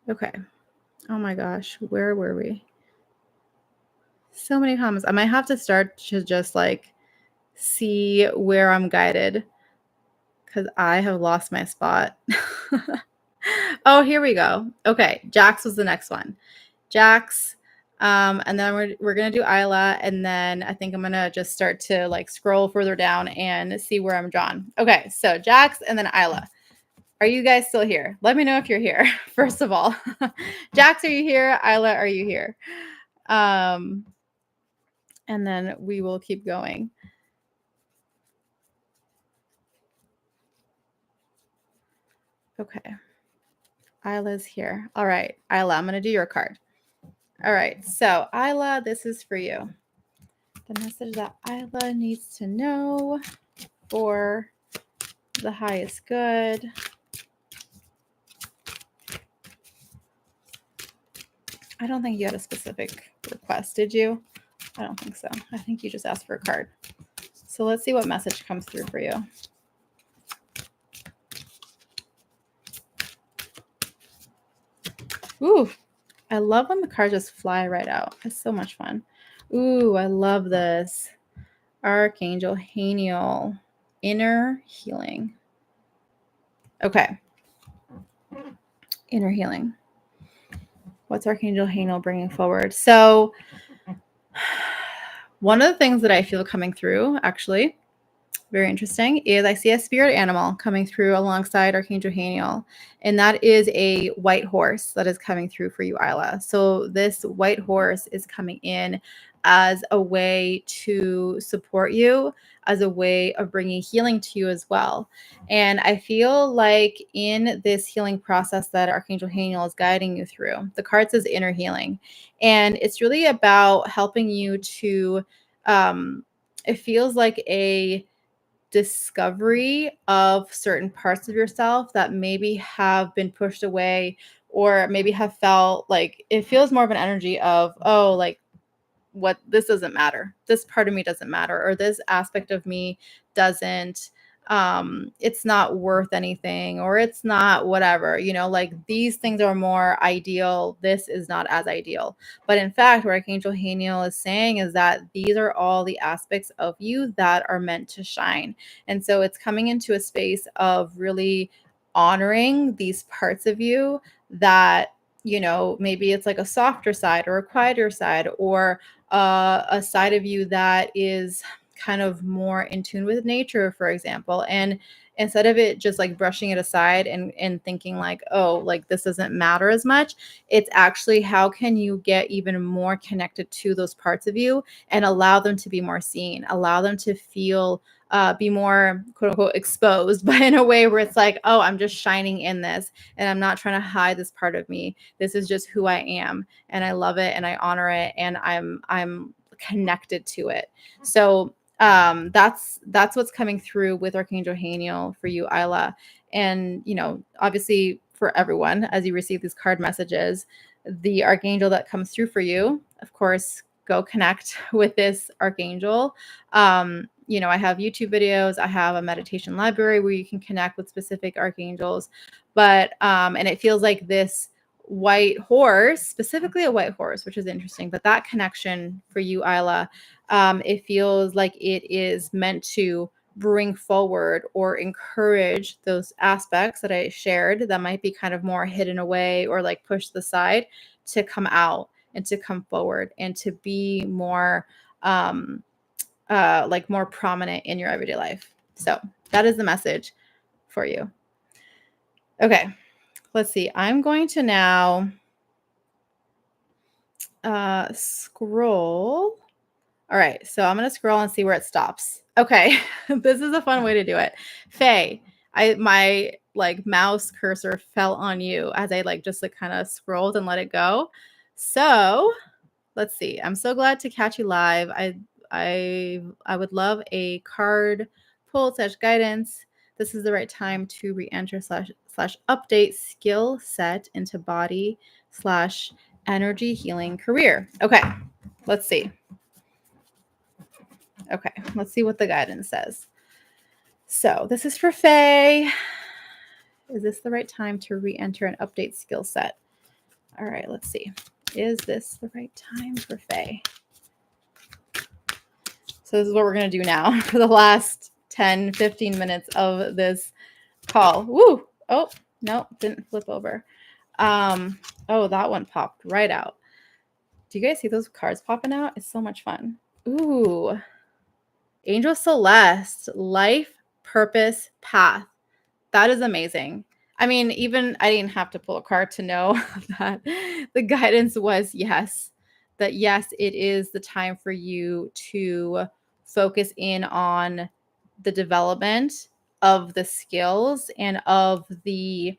Okay. Oh my gosh. Where were we? So many comments. I might have to start to just like see where I'm guided, because I have lost my spot. Oh, here we go. Okay, Jax was the next one. Jax, and then we're gonna do Isla, and then I think I'm gonna just start to like scroll further down and see where I'm drawn. Okay, so Jax and then Isla. Are you guys still here? Let me know if you're here. First of all, Jax, are you here? Isla, are you here? And then we will keep going. Okay. Isla's here. All right, Isla, I'm going to do your card. All right, so Isla, this is for you. The message that Isla needs to know for the highest good. I don't think you had a specific request, did you? I don't think so. I think you just asked for a card. So let's see what message comes through for you. Ooh, I love when the cards just fly right out. It's so much fun. Ooh, I love this. Archangel Haniel, inner healing. Okay. Inner healing. What's Archangel Haniel bringing forward? So one of the things that I feel coming through, actually, very interesting, is I see a spirit animal coming through alongside Archangel Haniel, and that is a white horse that is coming through for you, Isla. So this white horse is coming in as a way to support you, as a way of bringing healing to you as well. And I feel like in this healing process that Archangel Haniel is guiding you through, the card says inner healing, and it's really about helping you to, it feels like a discovery of certain parts of yourself that maybe have been pushed away, or maybe have felt like it feels more of an energy of, oh, like, what, this doesn't matter, this part of me doesn't matter, or this aspect of me doesn't, it's not worth anything, or it's not whatever, like these things are more ideal, this is not as ideal. But in fact, what Archangel Haniel is saying is that these are all the aspects of you that are meant to shine. And so it's coming into a space of really honoring these parts of you that, maybe it's like a softer side or a quieter side, or a side of you that is kind of more in tune with nature, for example. And instead of it just like brushing it aside and thinking like, oh, like this doesn't matter as much, it's actually how can you get even more connected to those parts of you and allow them to be more seen, allow them to feel, be more quote unquote exposed, but in a way where it's like, oh, I'm just shining in this and I'm not trying to hide this part of me. This is just who I am, and I love it and I honor it, and I'm connected to it. So that's what's coming through with Archangel Haniel for you, Isla. And obviously for everyone, as you receive these card messages, the archangel that comes through for you, of course, go connect with this archangel. I have YouTube videos, I have a meditation library where you can connect with specific archangels. But and it feels like this white horse, specifically a white horse, which is interesting, but that connection for you, Isla, it feels like it is meant to bring forward or encourage those aspects that I shared that might be kind of more hidden away or like pushed to the side, to come out and to come forward and to be more like more prominent in your everyday life. So that is the message for you. Okay, let's see. I'm going to now scroll. All right, so I'm going to scroll and see where it stops. Okay, this is a fun way to do it. Faye, my like mouse cursor fell on you as I just kind of scrolled and let it go. So let's see. I'm so glad to catch you live. I would love a card pull / guidance. This is the right time to re-enter / update skill set into body / energy healing career. Okay, let's see. Okay, let's see what the guidance says. So this is for Faye. Is this the right time to re-enter and update skill set? All right, let's see. Is this the right time for Faye? So this is what we're going to do now for the last 10, 15 minutes of this call. Woo! Oh, no, didn't flip over. Oh, that one popped right out. Do you guys see those cards popping out? It's so much fun. Ooh. Angel Celeste, life, purpose, path. That is amazing. I mean, even I didn't have to pull a card to know that the guidance was yes. That yes, it is the time for you to focus in on the development of the skills and of the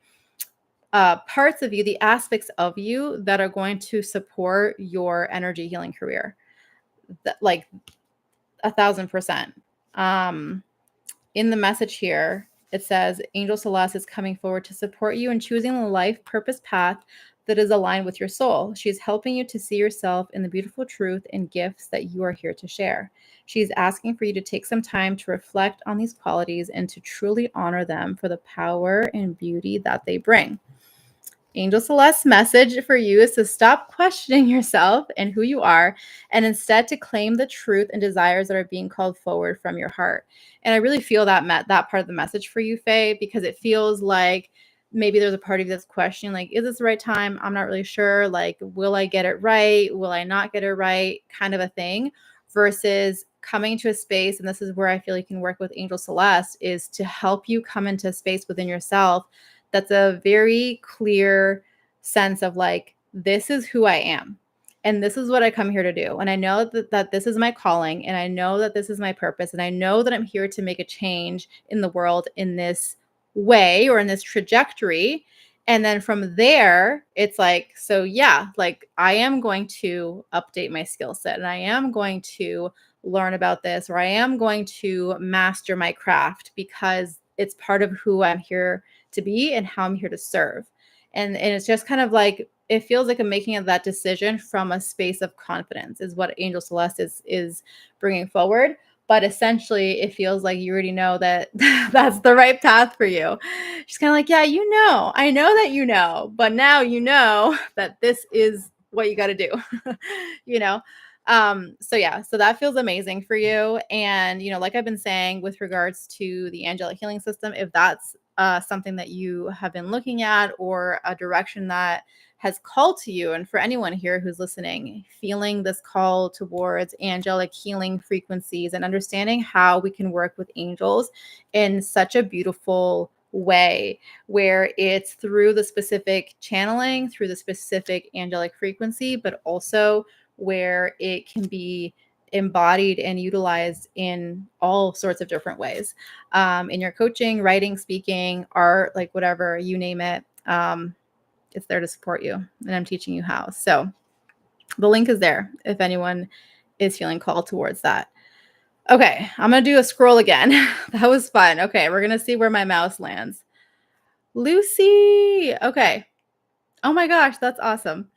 parts of you, the aspects of you that are going to support your energy healing career. Like 1,000%. In the message here, it says, Angel Celeste is coming forward to support you in choosing the life purpose path that is aligned with your soul. She is helping you to see yourself in the beautiful truth and gifts that you are here to share. She is asking for you to take some time to reflect on these qualities and to truly honor them for the power and beauty that they bring. Angel Celeste's message for you is to stop questioning yourself and who you are, and instead to claim the truth and desires that are being called forward from your heart. And I really feel that part of the message for you, Faye, because it feels like maybe there's a part of you that's questioning, like, is this the right time? I'm not really sure. Like, will I get it right? Will I not get it right? Kind of a thing. Versus coming to a space, and this is where I feel you can work with Angel Celeste, is to help you come into a space within yourself that's a very clear sense of like, this is who I am. And this is what I come here to do. And I know that this is my calling. And I know that this is my purpose. And I know that I'm here to make a change in the world in this way or in this trajectory. And then from there, it's like, so yeah, like I am going to update my skill set and I am going to learn about this, or I am going to master my craft because it's part of who I'm here to be and how I'm here to serve. And it's just kind of like, it feels like a making of that decision from a space of confidence is what Angel Celeste is bringing forward. But essentially, it feels like you already know that that's the right path for you. She's kind of like, yeah, I know that you know, but now you know that this is what you got to do, you know? So yeah, so that feels amazing for you. And, like I've been saying with regards to the angelic healing system, if that's something that you have been looking at or a direction that has called to you, and for anyone here who's listening, feeling this call towards angelic healing frequencies and understanding how we can work with angels in such a beautiful way, where it's through the specific channeling, through the specific angelic frequency, but also where it can be embodied and utilized in all sorts of different ways, in your coaching, writing, speaking, art, like whatever, you name it. It's there to support you, and I'm teaching you how. So the link is there if anyone is feeling called towards that. Okay, I'm going to do a scroll again. That was fun. Okay, we're going to see where my mouse lands. Lucy. Okay. Oh my gosh, that's awesome.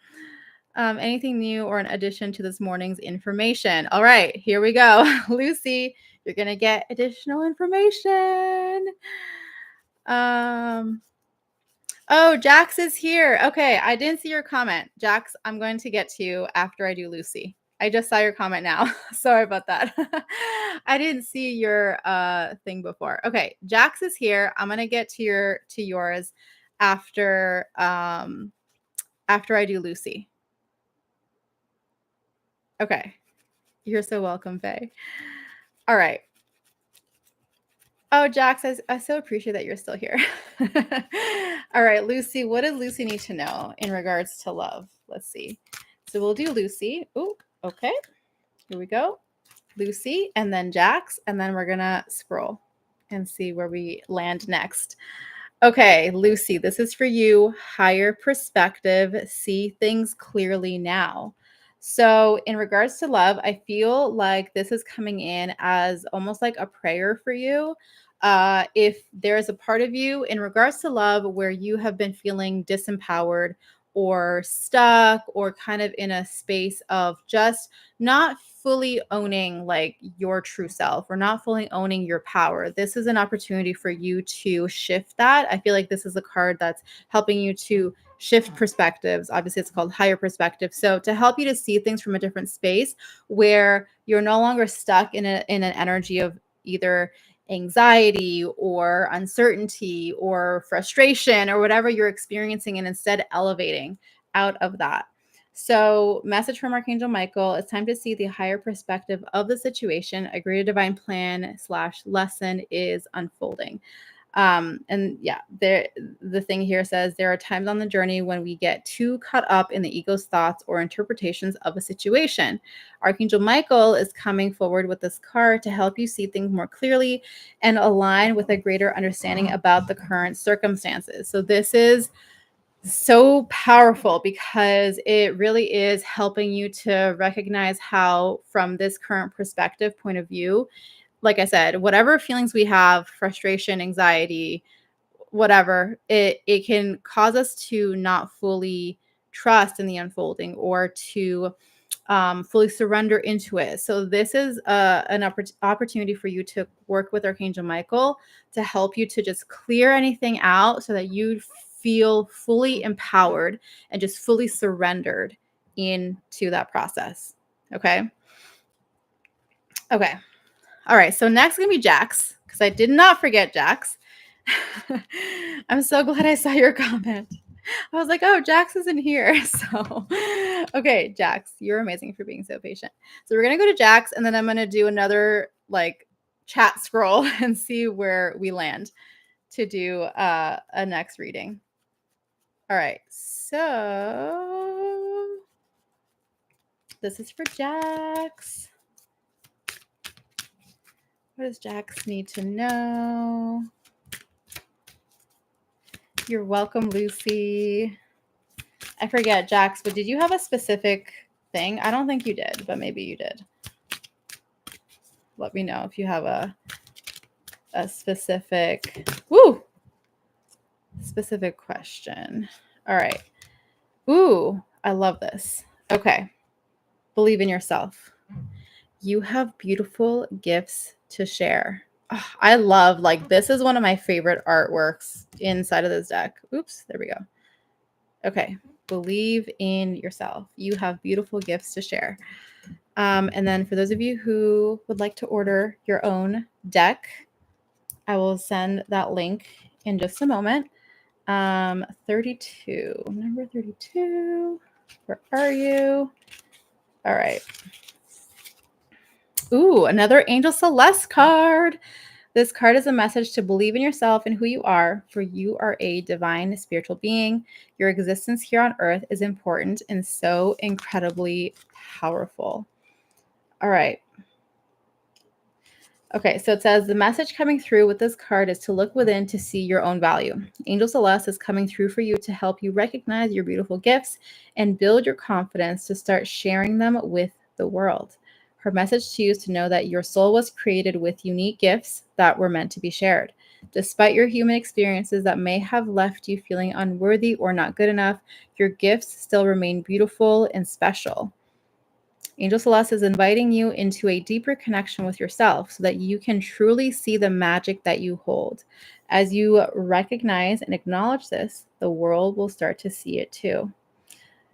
Anything new or in addition to this morning's information? All right, here we go. Lucy, you're going to get additional information. Oh, Jax is here. Okay, I didn't see your comment. Jax, I'm going to get to you after I do Lucy. I just saw your comment now. Sorry about that. I didn't see your thing before. Okay, Jax is here. I'm going to get to yours after after I do Lucy. Okay. You're so welcome, Faye. All right. Oh, Jax, I so appreciate that you're still here. All right, Lucy, what does Lucy need to know in regards to love? Let's see. So we'll do Lucy. Oh, okay. Here we go. Lucy, and then Jax, and then we're going to scroll and see where we land next. Okay, Lucy, this is for you. Higher perspective, see things clearly now. So, in regards to love, I feel like this is coming in as almost like a prayer for you. If there's a part of you in regards to love where you have been feeling disempowered or stuck or kind of in a space of just not fully owning like your true self or not fully owning your power, this is an opportunity for you to shift that. I feel like this is a card that's helping you to shift perspectives. Obviously, it's called higher perspective. So to help you to see things from a different space where you're no longer stuck in an energy of either anxiety or uncertainty or frustration or whatever you're experiencing, and instead elevating out of that. So, message from Archangel Michael: it's time to see the higher perspective of the situation. A greater divine plan / lesson is unfolding. And yeah, the thing here says there are times on the journey when we get too caught up in the ego's thoughts or interpretations of a situation. Archangel Michael is coming forward with this card to help you see things more clearly and align with a greater understanding about the current circumstances. So this is so powerful because it really is helping you to recognize how, from this current perspective point of view, like I said, whatever feelings we have, frustration, anxiety, whatever, it can cause us to not fully trust in the unfolding or to fully surrender into it. So this is an opportunity for you to work with Archangel Michael to help you to just clear anything out so that you feel fully empowered and just fully surrendered into that process. Okay. Okay. All right. So next is going to be Jax, because I did not forget Jax. I'm so glad I saw your comment. I was like, oh, Jax isn't here. So, okay, Jax, you're amazing for being so patient. So we're going to go to Jax, and then I'm going to do another like chat scroll and see where we land to do a next reading. All right. So this is for Jax. What does Jax need to know? You're welcome, Lucy. I forget, Jax, but did you have a specific thing? I don't think you did, but maybe you did. Let me know if you have a specific question. All right. Ooh, I love this. Okay. Believe in yourself. You have beautiful gifts to share. Oh, I love, like, this is one of my favorite artworks inside of this deck. Oops, there we go. Okay. Believe in yourself. You have beautiful gifts to share. And then for those of you who would like to order your own deck, I will send that link in just a moment. 32, number 32. Where are you? All right. Ooh, another Angel Celeste card. This card is a message to believe in yourself and who you are, for you are a divine spiritual being. Your existence here on earth is important and so incredibly powerful. All right. Okay, so it says the message coming through with this card is to look within to see your own value. Angel Celeste is coming through for you to help you recognize your beautiful gifts and build your confidence to start sharing them with the world. Her message to you is to know that your soul was created with unique gifts that were meant to be shared. Despite your human experiences that may have left you feeling unworthy or not good enough, your gifts still remain beautiful and special. Angel Celeste is inviting you into a deeper connection with yourself so that you can truly see the magic that you hold. As you recognize and acknowledge this, the world will start to see it too.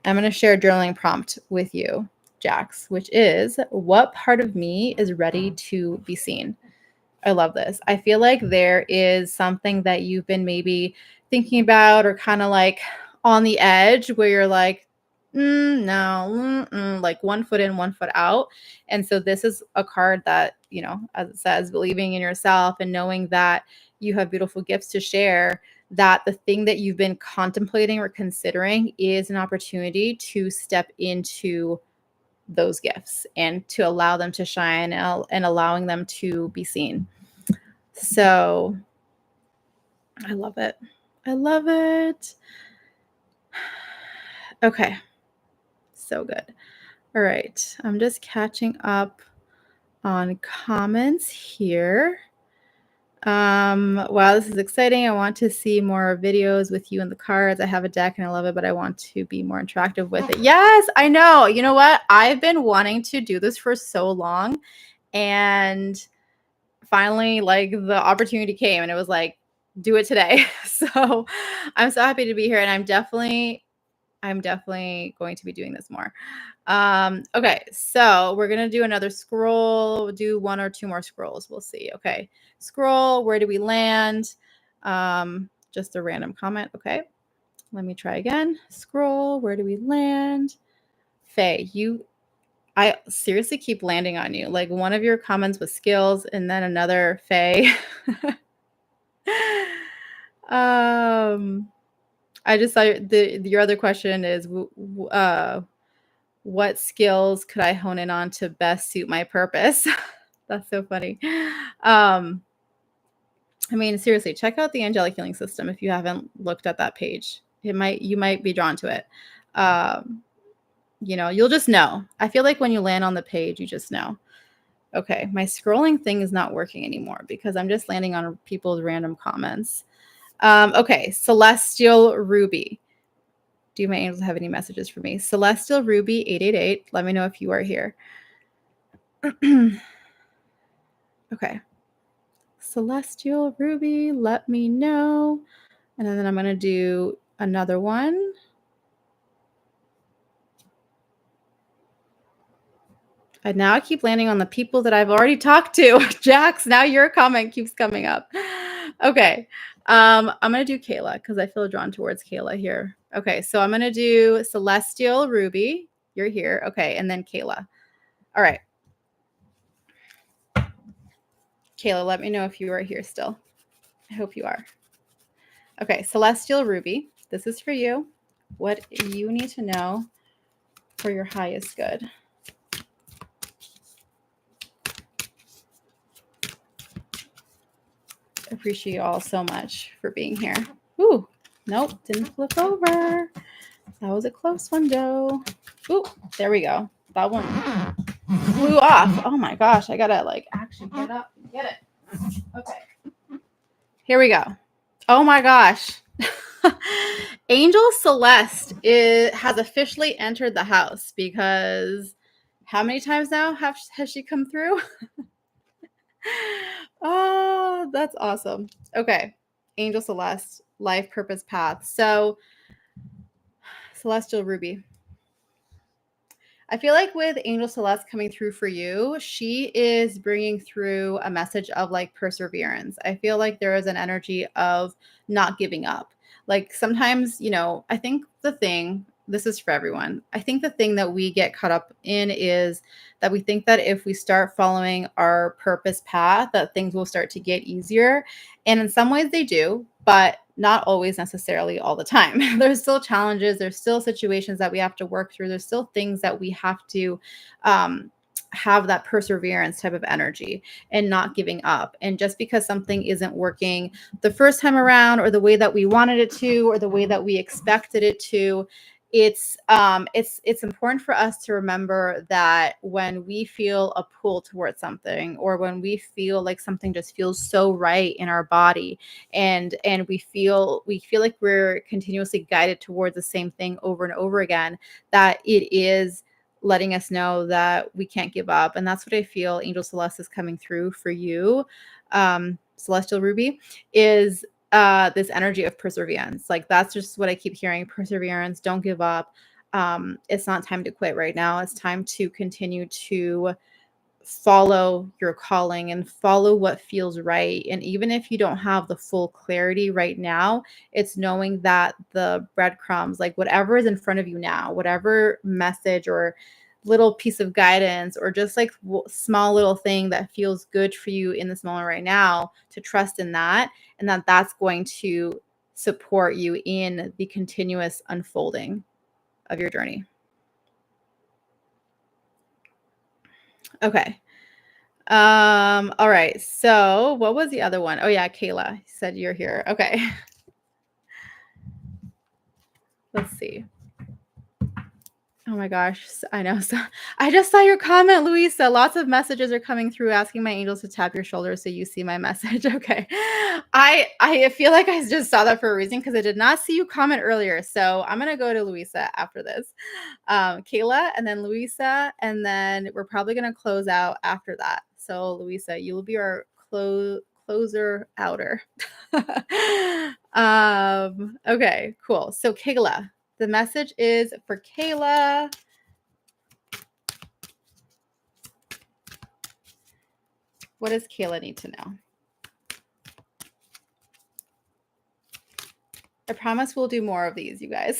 I'm going to share a journaling prompt with you, Jax, which is, what part of me is ready to be seen? I love this. I feel like there is something that you've been maybe thinking about or kind of like on the edge where you're like, no, like 1 foot in, 1 foot out. And so this is a card that, you know, as it says, believing in yourself and knowing that you have beautiful gifts to share, that the thing that you've been contemplating or considering is an opportunity to step into those gifts and to allow them to shine and allowing them to be seen. So I love it. I love it. Okay. So good. All right. I'm just catching up on comments here. Wow, this is exciting. I want to see more videos with you in the cards. I have a deck and I love it, but I want to be more interactive with it. Yes, I know. You know what? I've been wanting to do this for so long, and finally, like, the opportunity came and it was like, do it today. So I'm so happy to be here, and I'm definitely going to be doing this more. Okay, so we're gonna do another scroll. We'll do 1 or 2 more scrolls. We'll see. Okay, scroll. Where do we land? Just a random comment. Okay, let me try again. Scroll. Where do we land? Faye, I seriously keep landing on you. Like, one of your comments was skills, and then another Faye. I just saw your other question is, what skills could I hone in on to best suit my purpose? That's so funny. I mean, seriously, check out the Angelic Healing System if you haven't looked at that page. You might be drawn to it. You know, you'll just know. I feel like when you land on the page, you just know. Okay, my scrolling thing is not working anymore because I'm just landing on people's random comments. Okay, Celestial Ruby. Do my angels have any messages for me? Celestial Ruby 888. Let me know if you are here. Okay. Celestial Ruby, let me know. And then I'm going to do another one. And now I keep landing on the people that I've already talked to. Jax, now your comment keeps coming up. Okay. I'm going to do Kayla because I feel drawn towards Kayla here. Okay. So I'm going to do Celestial Ruby. You're here. Okay. And then Kayla. All right. Kayla, let me know if you are here still. I hope you are. Okay. Celestial Ruby. This is for you. What you need to know for your highest good. Appreciate you all so much for being here. Ooh, nope, didn't flip over. That was a close one, though. Ooh, there we go. That one flew off. Oh my gosh, I gotta like actually get up and get it. Okay, here we go. Oh my gosh. Angel Celeste has officially entered the house because how many times now has she come through? Oh, that's awesome. Okay. Angel Celeste, life purpose path. So, Celestial Ruby. I feel like with Angel Celeste coming through for you, she is bringing through a message of like perseverance. I feel like there is an energy of not giving up. Like sometimes, I think this is for everyone. I think the thing that we get caught up in is that we think that if we start following our purpose path, that things will start to get easier. And in some ways they do, but not always necessarily all the time. There's still challenges. There's still situations that we have to work through. There's still things that we have to have that perseverance type of energy and not giving up. And just because something isn't working the first time around or the way that we wanted it to or the way that we expected it to, it's important for us to remember that when we feel a pull towards something or when we feel like something just feels so right in our body and we feel like we're continuously guided towards the same thing over and over again, that it is letting us know that we can't give up. And that's what I feel Angel Celeste is coming through for you, Celestial Ruby, is this energy of perseverance. Like that's just what I keep hearing. Perseverance, don't give up. It's not time to quit right now. It's time to continue to follow your calling and follow what feels right. And even if you don't have the full clarity right now, it's knowing that the breadcrumbs, like whatever is in front of you now, whatever message or little piece of guidance or just like small little thing that feels good for you in this moment right now, to trust in that, and that's going to support you in the continuous unfolding of your journey. Okay. All right. So what was the other one? Oh yeah, Kayla said you're here. Okay. Let's see. Oh my gosh. I know. So I just saw your comment, Luisa. Lots of messages are coming through asking my angels to tap your shoulder so you see my message. Okay. I feel like I just saw that for a reason because I did not see you comment earlier. So I'm going to go to Luisa after this. Kayla and then Luisa, and then we're probably going to close out after that. So Luisa, you will be our closer outer. Okay, cool. So Kayla, the message is for Kayla. What does Kayla need to know? I promise we'll do more of these, you guys.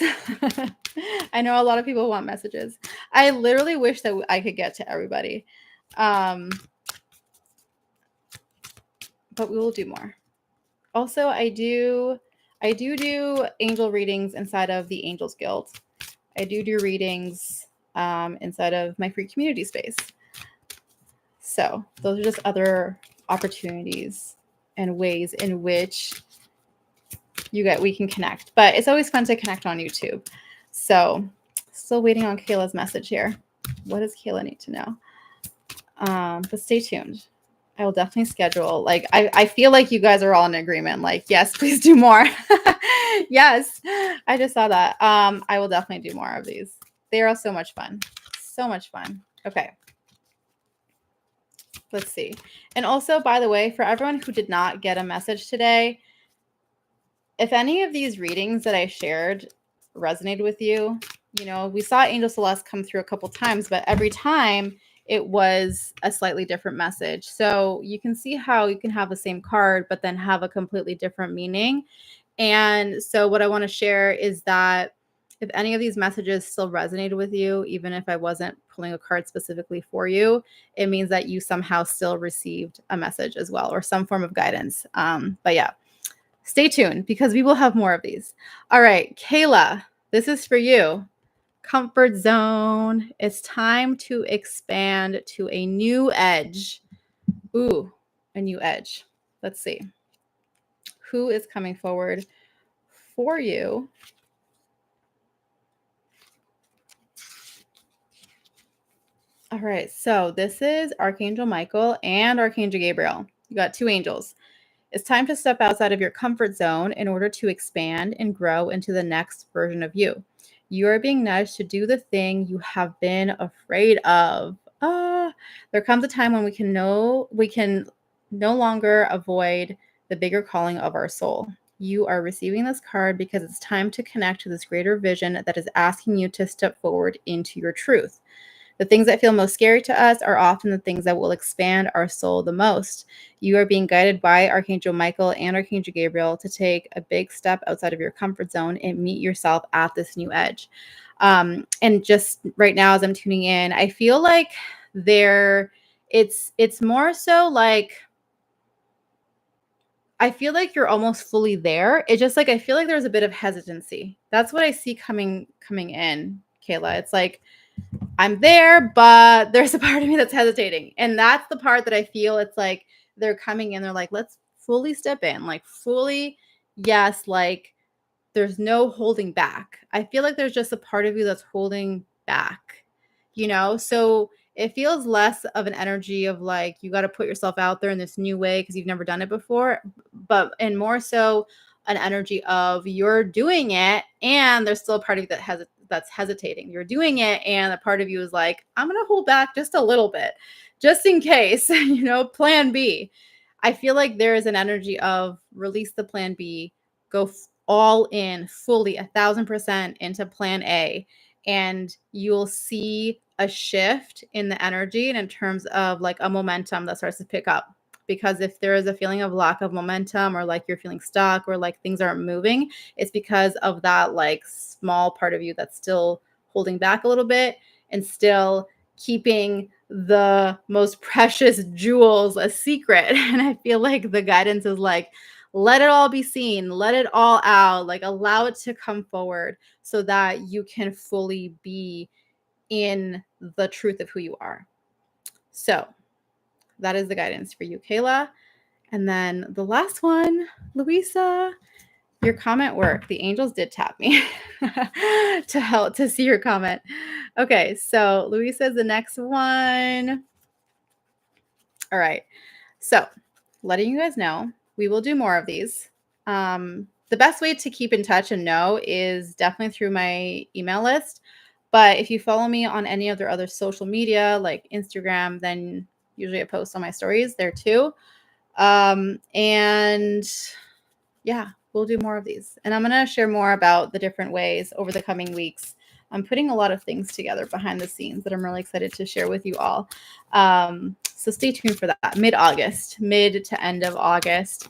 I know a lot of people want messages. I literally wish that I could get to everybody. But we will do more. Also, I do angel readings inside of the Angels Guild. I do readings inside of my free community space. So those are just other opportunities and ways in which we can connect. But it's always fun to connect on YouTube. So still waiting on Kayla's message here. What does Kayla need to know? But stay tuned. I will definitely schedule. Like I feel like you guys are all in agreement. Like, yes, please do more. Yes, I just saw that. I will definitely do more of these. They are so much fun. So much fun. Okay. Let's see. And also, by the way, for everyone who did not get a message today, if any of these readings that I shared resonated with you, we saw Angel Celeste come through a couple times, but every time it was a slightly different message. So you can see how you can have the same card, but then have a completely different meaning. And so what I want to share is that if any of these messages still resonated with you, even if I wasn't pulling a card specifically for you, it means that you somehow still received a message as well, or some form of guidance. But yeah, stay tuned because we will have more of these. All right, Kayla, this is for you. Comfort zone. It's time to expand to a new edge. Ooh, a new edge. Let's see. Who is coming forward for you? All right, so this is Archangel Michael and Archangel Gabriel. You got two angels. It's time to step outside of your comfort zone in order to expand and grow into the next version of you. You are being nudged to do the thing you have been afraid of. There comes a time when we can no longer avoid the bigger calling of our soul. You are receiving this card because it's time to connect to this greater vision that is asking you to step forward into your truth. The things that feel most scary to us are often the things that will expand our soul the most. You are being guided by Archangel Michael and Archangel Gabriel to take a big step outside of your comfort zone and meet yourself at this new edge. And just right now, as I'm tuning in, I feel like it's more so like, I feel like you're almost fully there. It's just like I feel like there's a bit of hesitancy. That's what I see coming in, Kayla. It's like I'm there, but there's a part of me that's hesitating. And that's the part that I feel it's like they're coming in, they're like, let's fully step in, like fully, yes, like there's no holding back. I feel like there's just a part of you that's holding back, So it feels less of an energy of like you got to put yourself out there in this new way because you've never done it before, and more so an energy of you're doing it and there's still a part of you that's hesitating. You're doing it and a part of you is like, I'm going to hold back just a little bit just in case, plan B. I feel like there is an energy of release the plan B, go all in fully 1,000% into plan A, and you'll see a shift in the energy and in terms of like a momentum that starts to pick up. Because if there is a feeling of lack of momentum or like you're feeling stuck or like things aren't moving, it's because of that like small part of you that's still holding back a little bit and still keeping the most precious jewels a secret. And I feel like the guidance is like, let it all be seen, let it all out, like allow it to come forward so that you can fully be in the truth of who you are. So that is the guidance for you, Kayla. And then the last one, Louisa, your comment worked. The angels did tap me to help to see your comment. Okay, so Louisa is the next one. All right. So letting you guys know, we will do more of these. The best way to keep in touch and know is definitely through my email list. But if you follow me on any of their other social media, like Instagram, then usually I post on my stories there too. And yeah, we'll do more of these. And I'm going to share more about the different ways over the coming weeks. I'm putting a lot of things together behind the scenes that I'm really excited to share with you all. So stay tuned for that. Mid to end of August.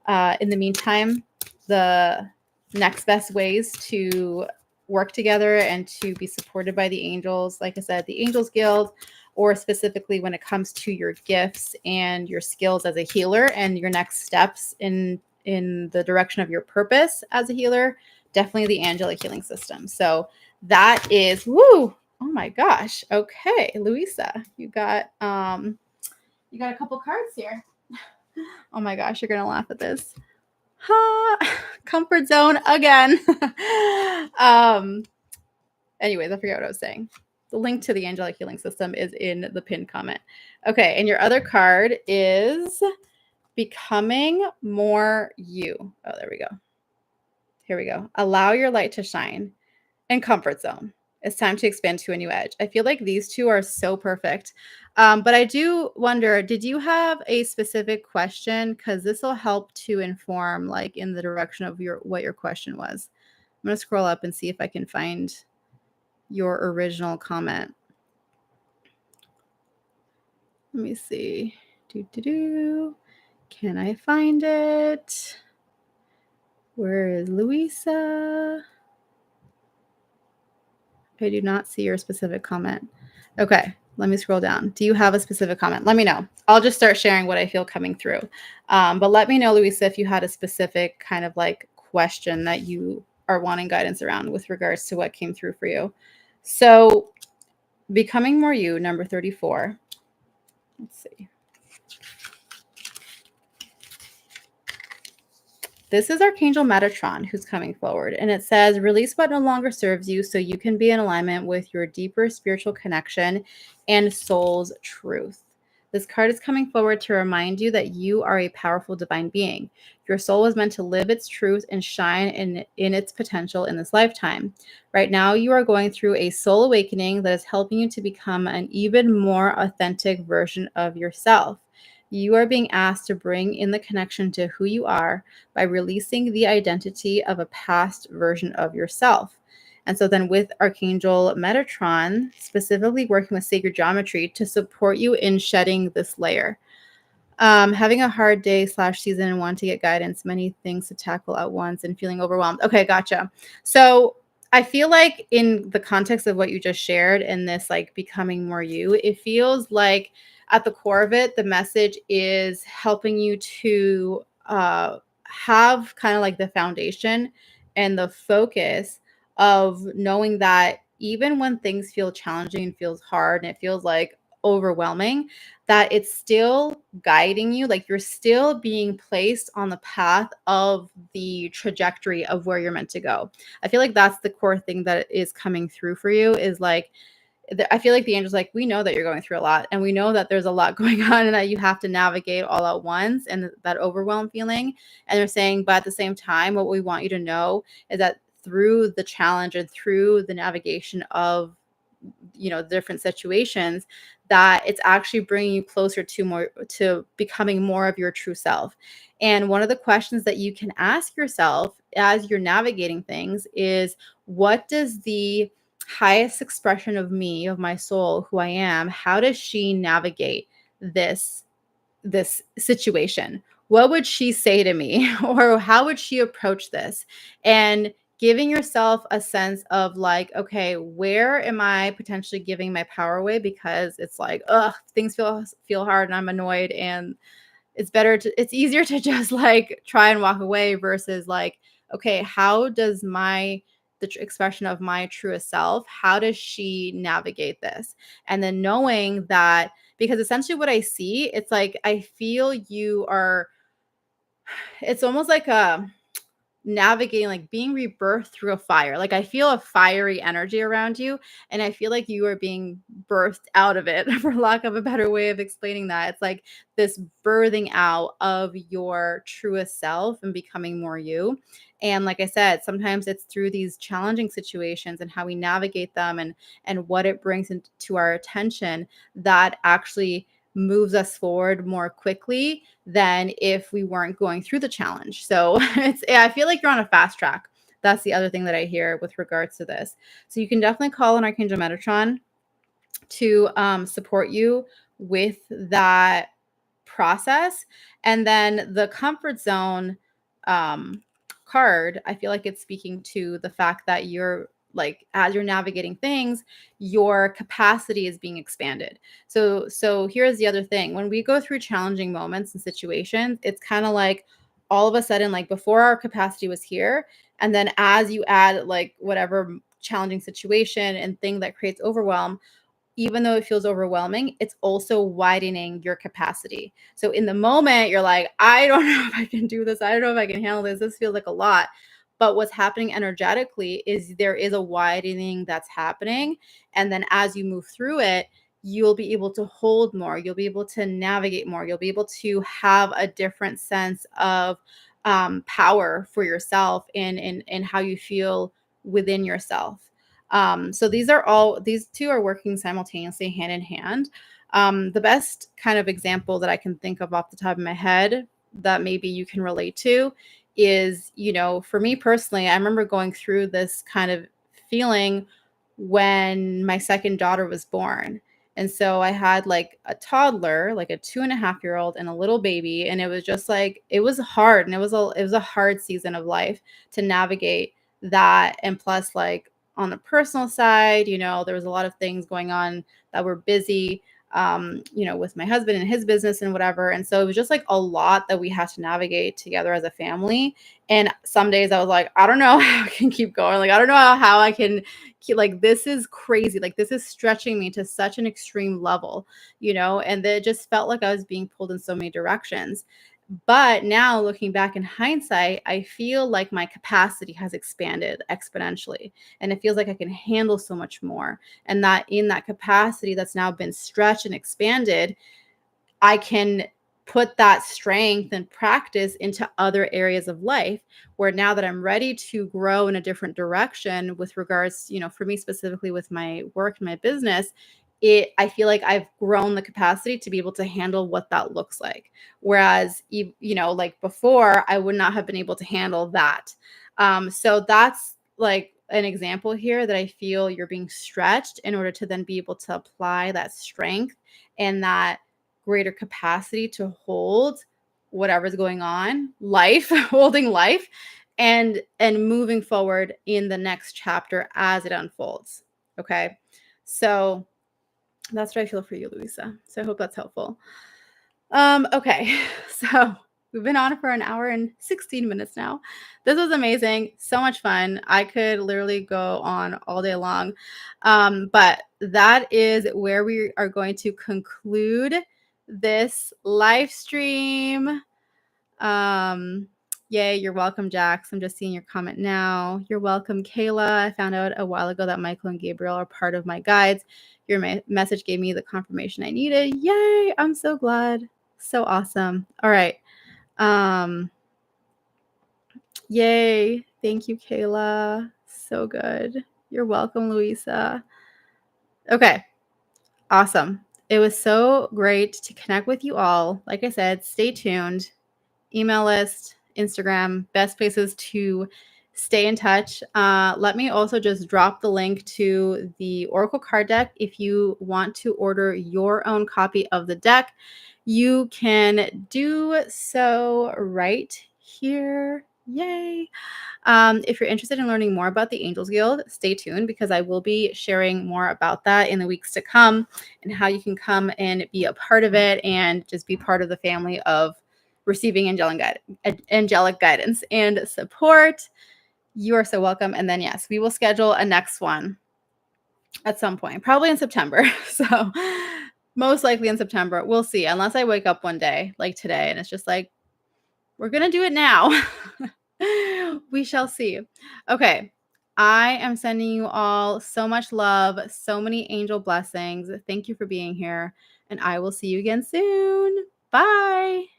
In the meantime, the next best ways to work together and to be supported by the angels, like I said, the Angels Guild, or specifically when it comes to your gifts and your skills as a healer and your next steps in the direction of your purpose as a healer, definitely the Angelic Healing System. So that is, woo, oh my gosh. Okay, Louisa, you got a couple cards here. Oh my gosh, you're gonna laugh at this. Comfort zone again. Anyways, I forget what I was saying. The link to the Angelic Healing System is in the pinned comment. Okay, and your other card is Becoming More You. Oh, there we go. Here we go. Allow your light to shine and comfort zone. It's time to expand to a new edge. I feel like these two are so perfect. But I do wonder, did you have a specific question? Because this will help to inform like in the direction of what your question was. I'm going to scroll up and see if I can find your original comment. Let me see. Can I find it? Where is Louisa? I do not see your specific comment. Okay, let me scroll down. Do you have a specific comment? Let me know. I'll just start sharing what I feel coming through. But let me know, Louisa, if you had a specific kind of like question that you are wanting guidance around with regards to what came through for you. So, becoming more you, number 34. Let's see. This is Archangel Metatron who's coming forward, and it says, release what no longer serves you so you can be in alignment with your deeper spiritual connection and soul's truth. This card is coming forward to remind you that you are a powerful divine being. Your soul is meant to live its truth and shine in its potential in this lifetime. Right now, you are going through a soul awakening that is helping you to become an even more authentic version of yourself. You are being asked to bring in the connection to who you are by releasing the identity of a past version of yourself. And so then with Archangel Metatron, specifically working with sacred geometry to support you in shedding this layer. Having a hard day / season and want to get guidance, many things to tackle at once and feeling overwhelmed. Okay, gotcha. So I feel like in the context of what you just shared and this like becoming more you, it feels like at the core of it, the message is helping you to have kind of like the foundation and the focus of knowing that even when things feel challenging and feels hard and it feels like overwhelming, that it's still guiding you, like you're still being placed on the path of the trajectory of where you're meant to go. I feel like that's the core thing that is coming through for you is like I feel like the angel's like, we know that you're going through a lot and we know that there's a lot going on and that you have to navigate all at once and that overwhelm feeling. And they're saying, but at the same time, what we want you to know is that through the challenge and through the navigation of different situations, that it's actually bringing you closer to becoming more of your true self. And one of the questions that you can ask yourself as you're navigating things is, what does the highest expression of me, of my soul, who I am, how does she navigate this situation? What would she say to me? Or how would she approach this? And giving yourself a sense of like, okay, where am I potentially giving my power away because it's like, things feel hard and I'm annoyed, and it's easier to just like try and walk away versus like, okay, how does expression of my truest self, how does she navigate this? And then knowing that, because essentially what I see, it's like I feel it's almost like navigating, like being rebirthed through a fire. Like I feel a fiery energy around you, and I feel like you are being birthed out of it, for lack of a better way of explaining that. It's like this birthing out of your truest self and becoming more you. And like I said, sometimes it's through these challenging situations and how we navigate them and what it brings into our attention that actually moves us forward more quickly than if we weren't going through the challenge. So I feel like you're on a fast track. That's the other thing that I hear with regards to this. So you can definitely call on Archangel Metatron to support you with that process. And then the comfort zone card, I feel like it's speaking to the fact that you're like, as you're navigating things, your capacity is being expanded. So here's the other thing. When we go through challenging moments and situations, it's kind of like all of a sudden, like before our capacity was here, and then as you add like whatever challenging situation and thing that creates overwhelm, even though it feels overwhelming, it's also widening your capacity. So in the moment, you're like, I don't know if I can do this. I don't know if I can handle this. This feels like a lot. But what's happening energetically is there is a widening that's happening. And then as you move through it, you'll be able to hold more. You'll be able to navigate more. You'll be able to have a different sense of power for yourself and how you feel within yourself. So these two are working simultaneously hand in hand. The best kind of example that I can think of off the top of my head that maybe you can relate to is, for me personally, I remember going through this kind of feeling when my second daughter was born. And so I had like a toddler, like a 2.5-year-old, and a little baby. And it was just like, it was hard. And it was a hard season of life to navigate that. And plus, like, on the personal side, there was a lot of things going on that were busy, with my husband and his business and whatever. And so it was just like a lot that we had to navigate together as a family. And some days I was like, I don't know how I can keep going. Like, I don't know how I can keep, like, this is crazy. Like, this is stretching me to such an extreme level, and it just felt like I was being pulled in so many directions. But now looking back in hindsight, I feel like my capacity has expanded exponentially, and it feels like I can handle so much more. And that in that capacity that's now been stretched and expanded, I can put that strength and practice into other areas of life, where now that I'm ready to grow in a different direction with regards, for me specifically with my work and my business, I feel like I've grown the capacity to be able to handle what that looks like. Whereas, like before, I would not have been able to handle that. So that's like an example here that I feel you're being stretched in order to then be able to apply that strength and that greater capacity to hold whatever's going on, life, holding life, and moving forward in the next chapter as it unfolds. Okay. So that's what I feel for you, Louisa. So I hope that's helpful. Okay. So we've been on for an hour and 16 minutes now. This was amazing. So much fun. I could literally go on all day long. But that is where we are going to conclude this live stream. Yay, you're welcome, Jax. I'm just seeing your comment now. You're welcome, Kayla. I found out a while ago that Michael and Gabriel are part of my guides. Your message gave me the confirmation I needed. Yay, I'm so glad. So awesome. All right. Yay. Thank you, Kayla. So good. You're welcome, Louisa. Okay. Awesome. It was so great to connect with you all. Like I said, stay tuned. Email list, Instagram, best places to stay in touch. Let me also just drop the link to the Oracle card deck. If you want to order your own copy of the deck, you can do so right here. Yay. If you're interested in learning more about the Angels Guild, stay tuned because I will be sharing more about that in the weeks to come and how you can come and be a part of it and just be part of the family of receiving angelic guidance and support. You are so welcome. And then, yes, we will schedule a next one at some point, probably in September. So most likely in September. We'll see, unless I wake up one day like today and it's just like, we're going to do it now. We shall see. Okay. I am sending you all so much love, so many angel blessings. Thank you for being here, and I will see you again soon. Bye.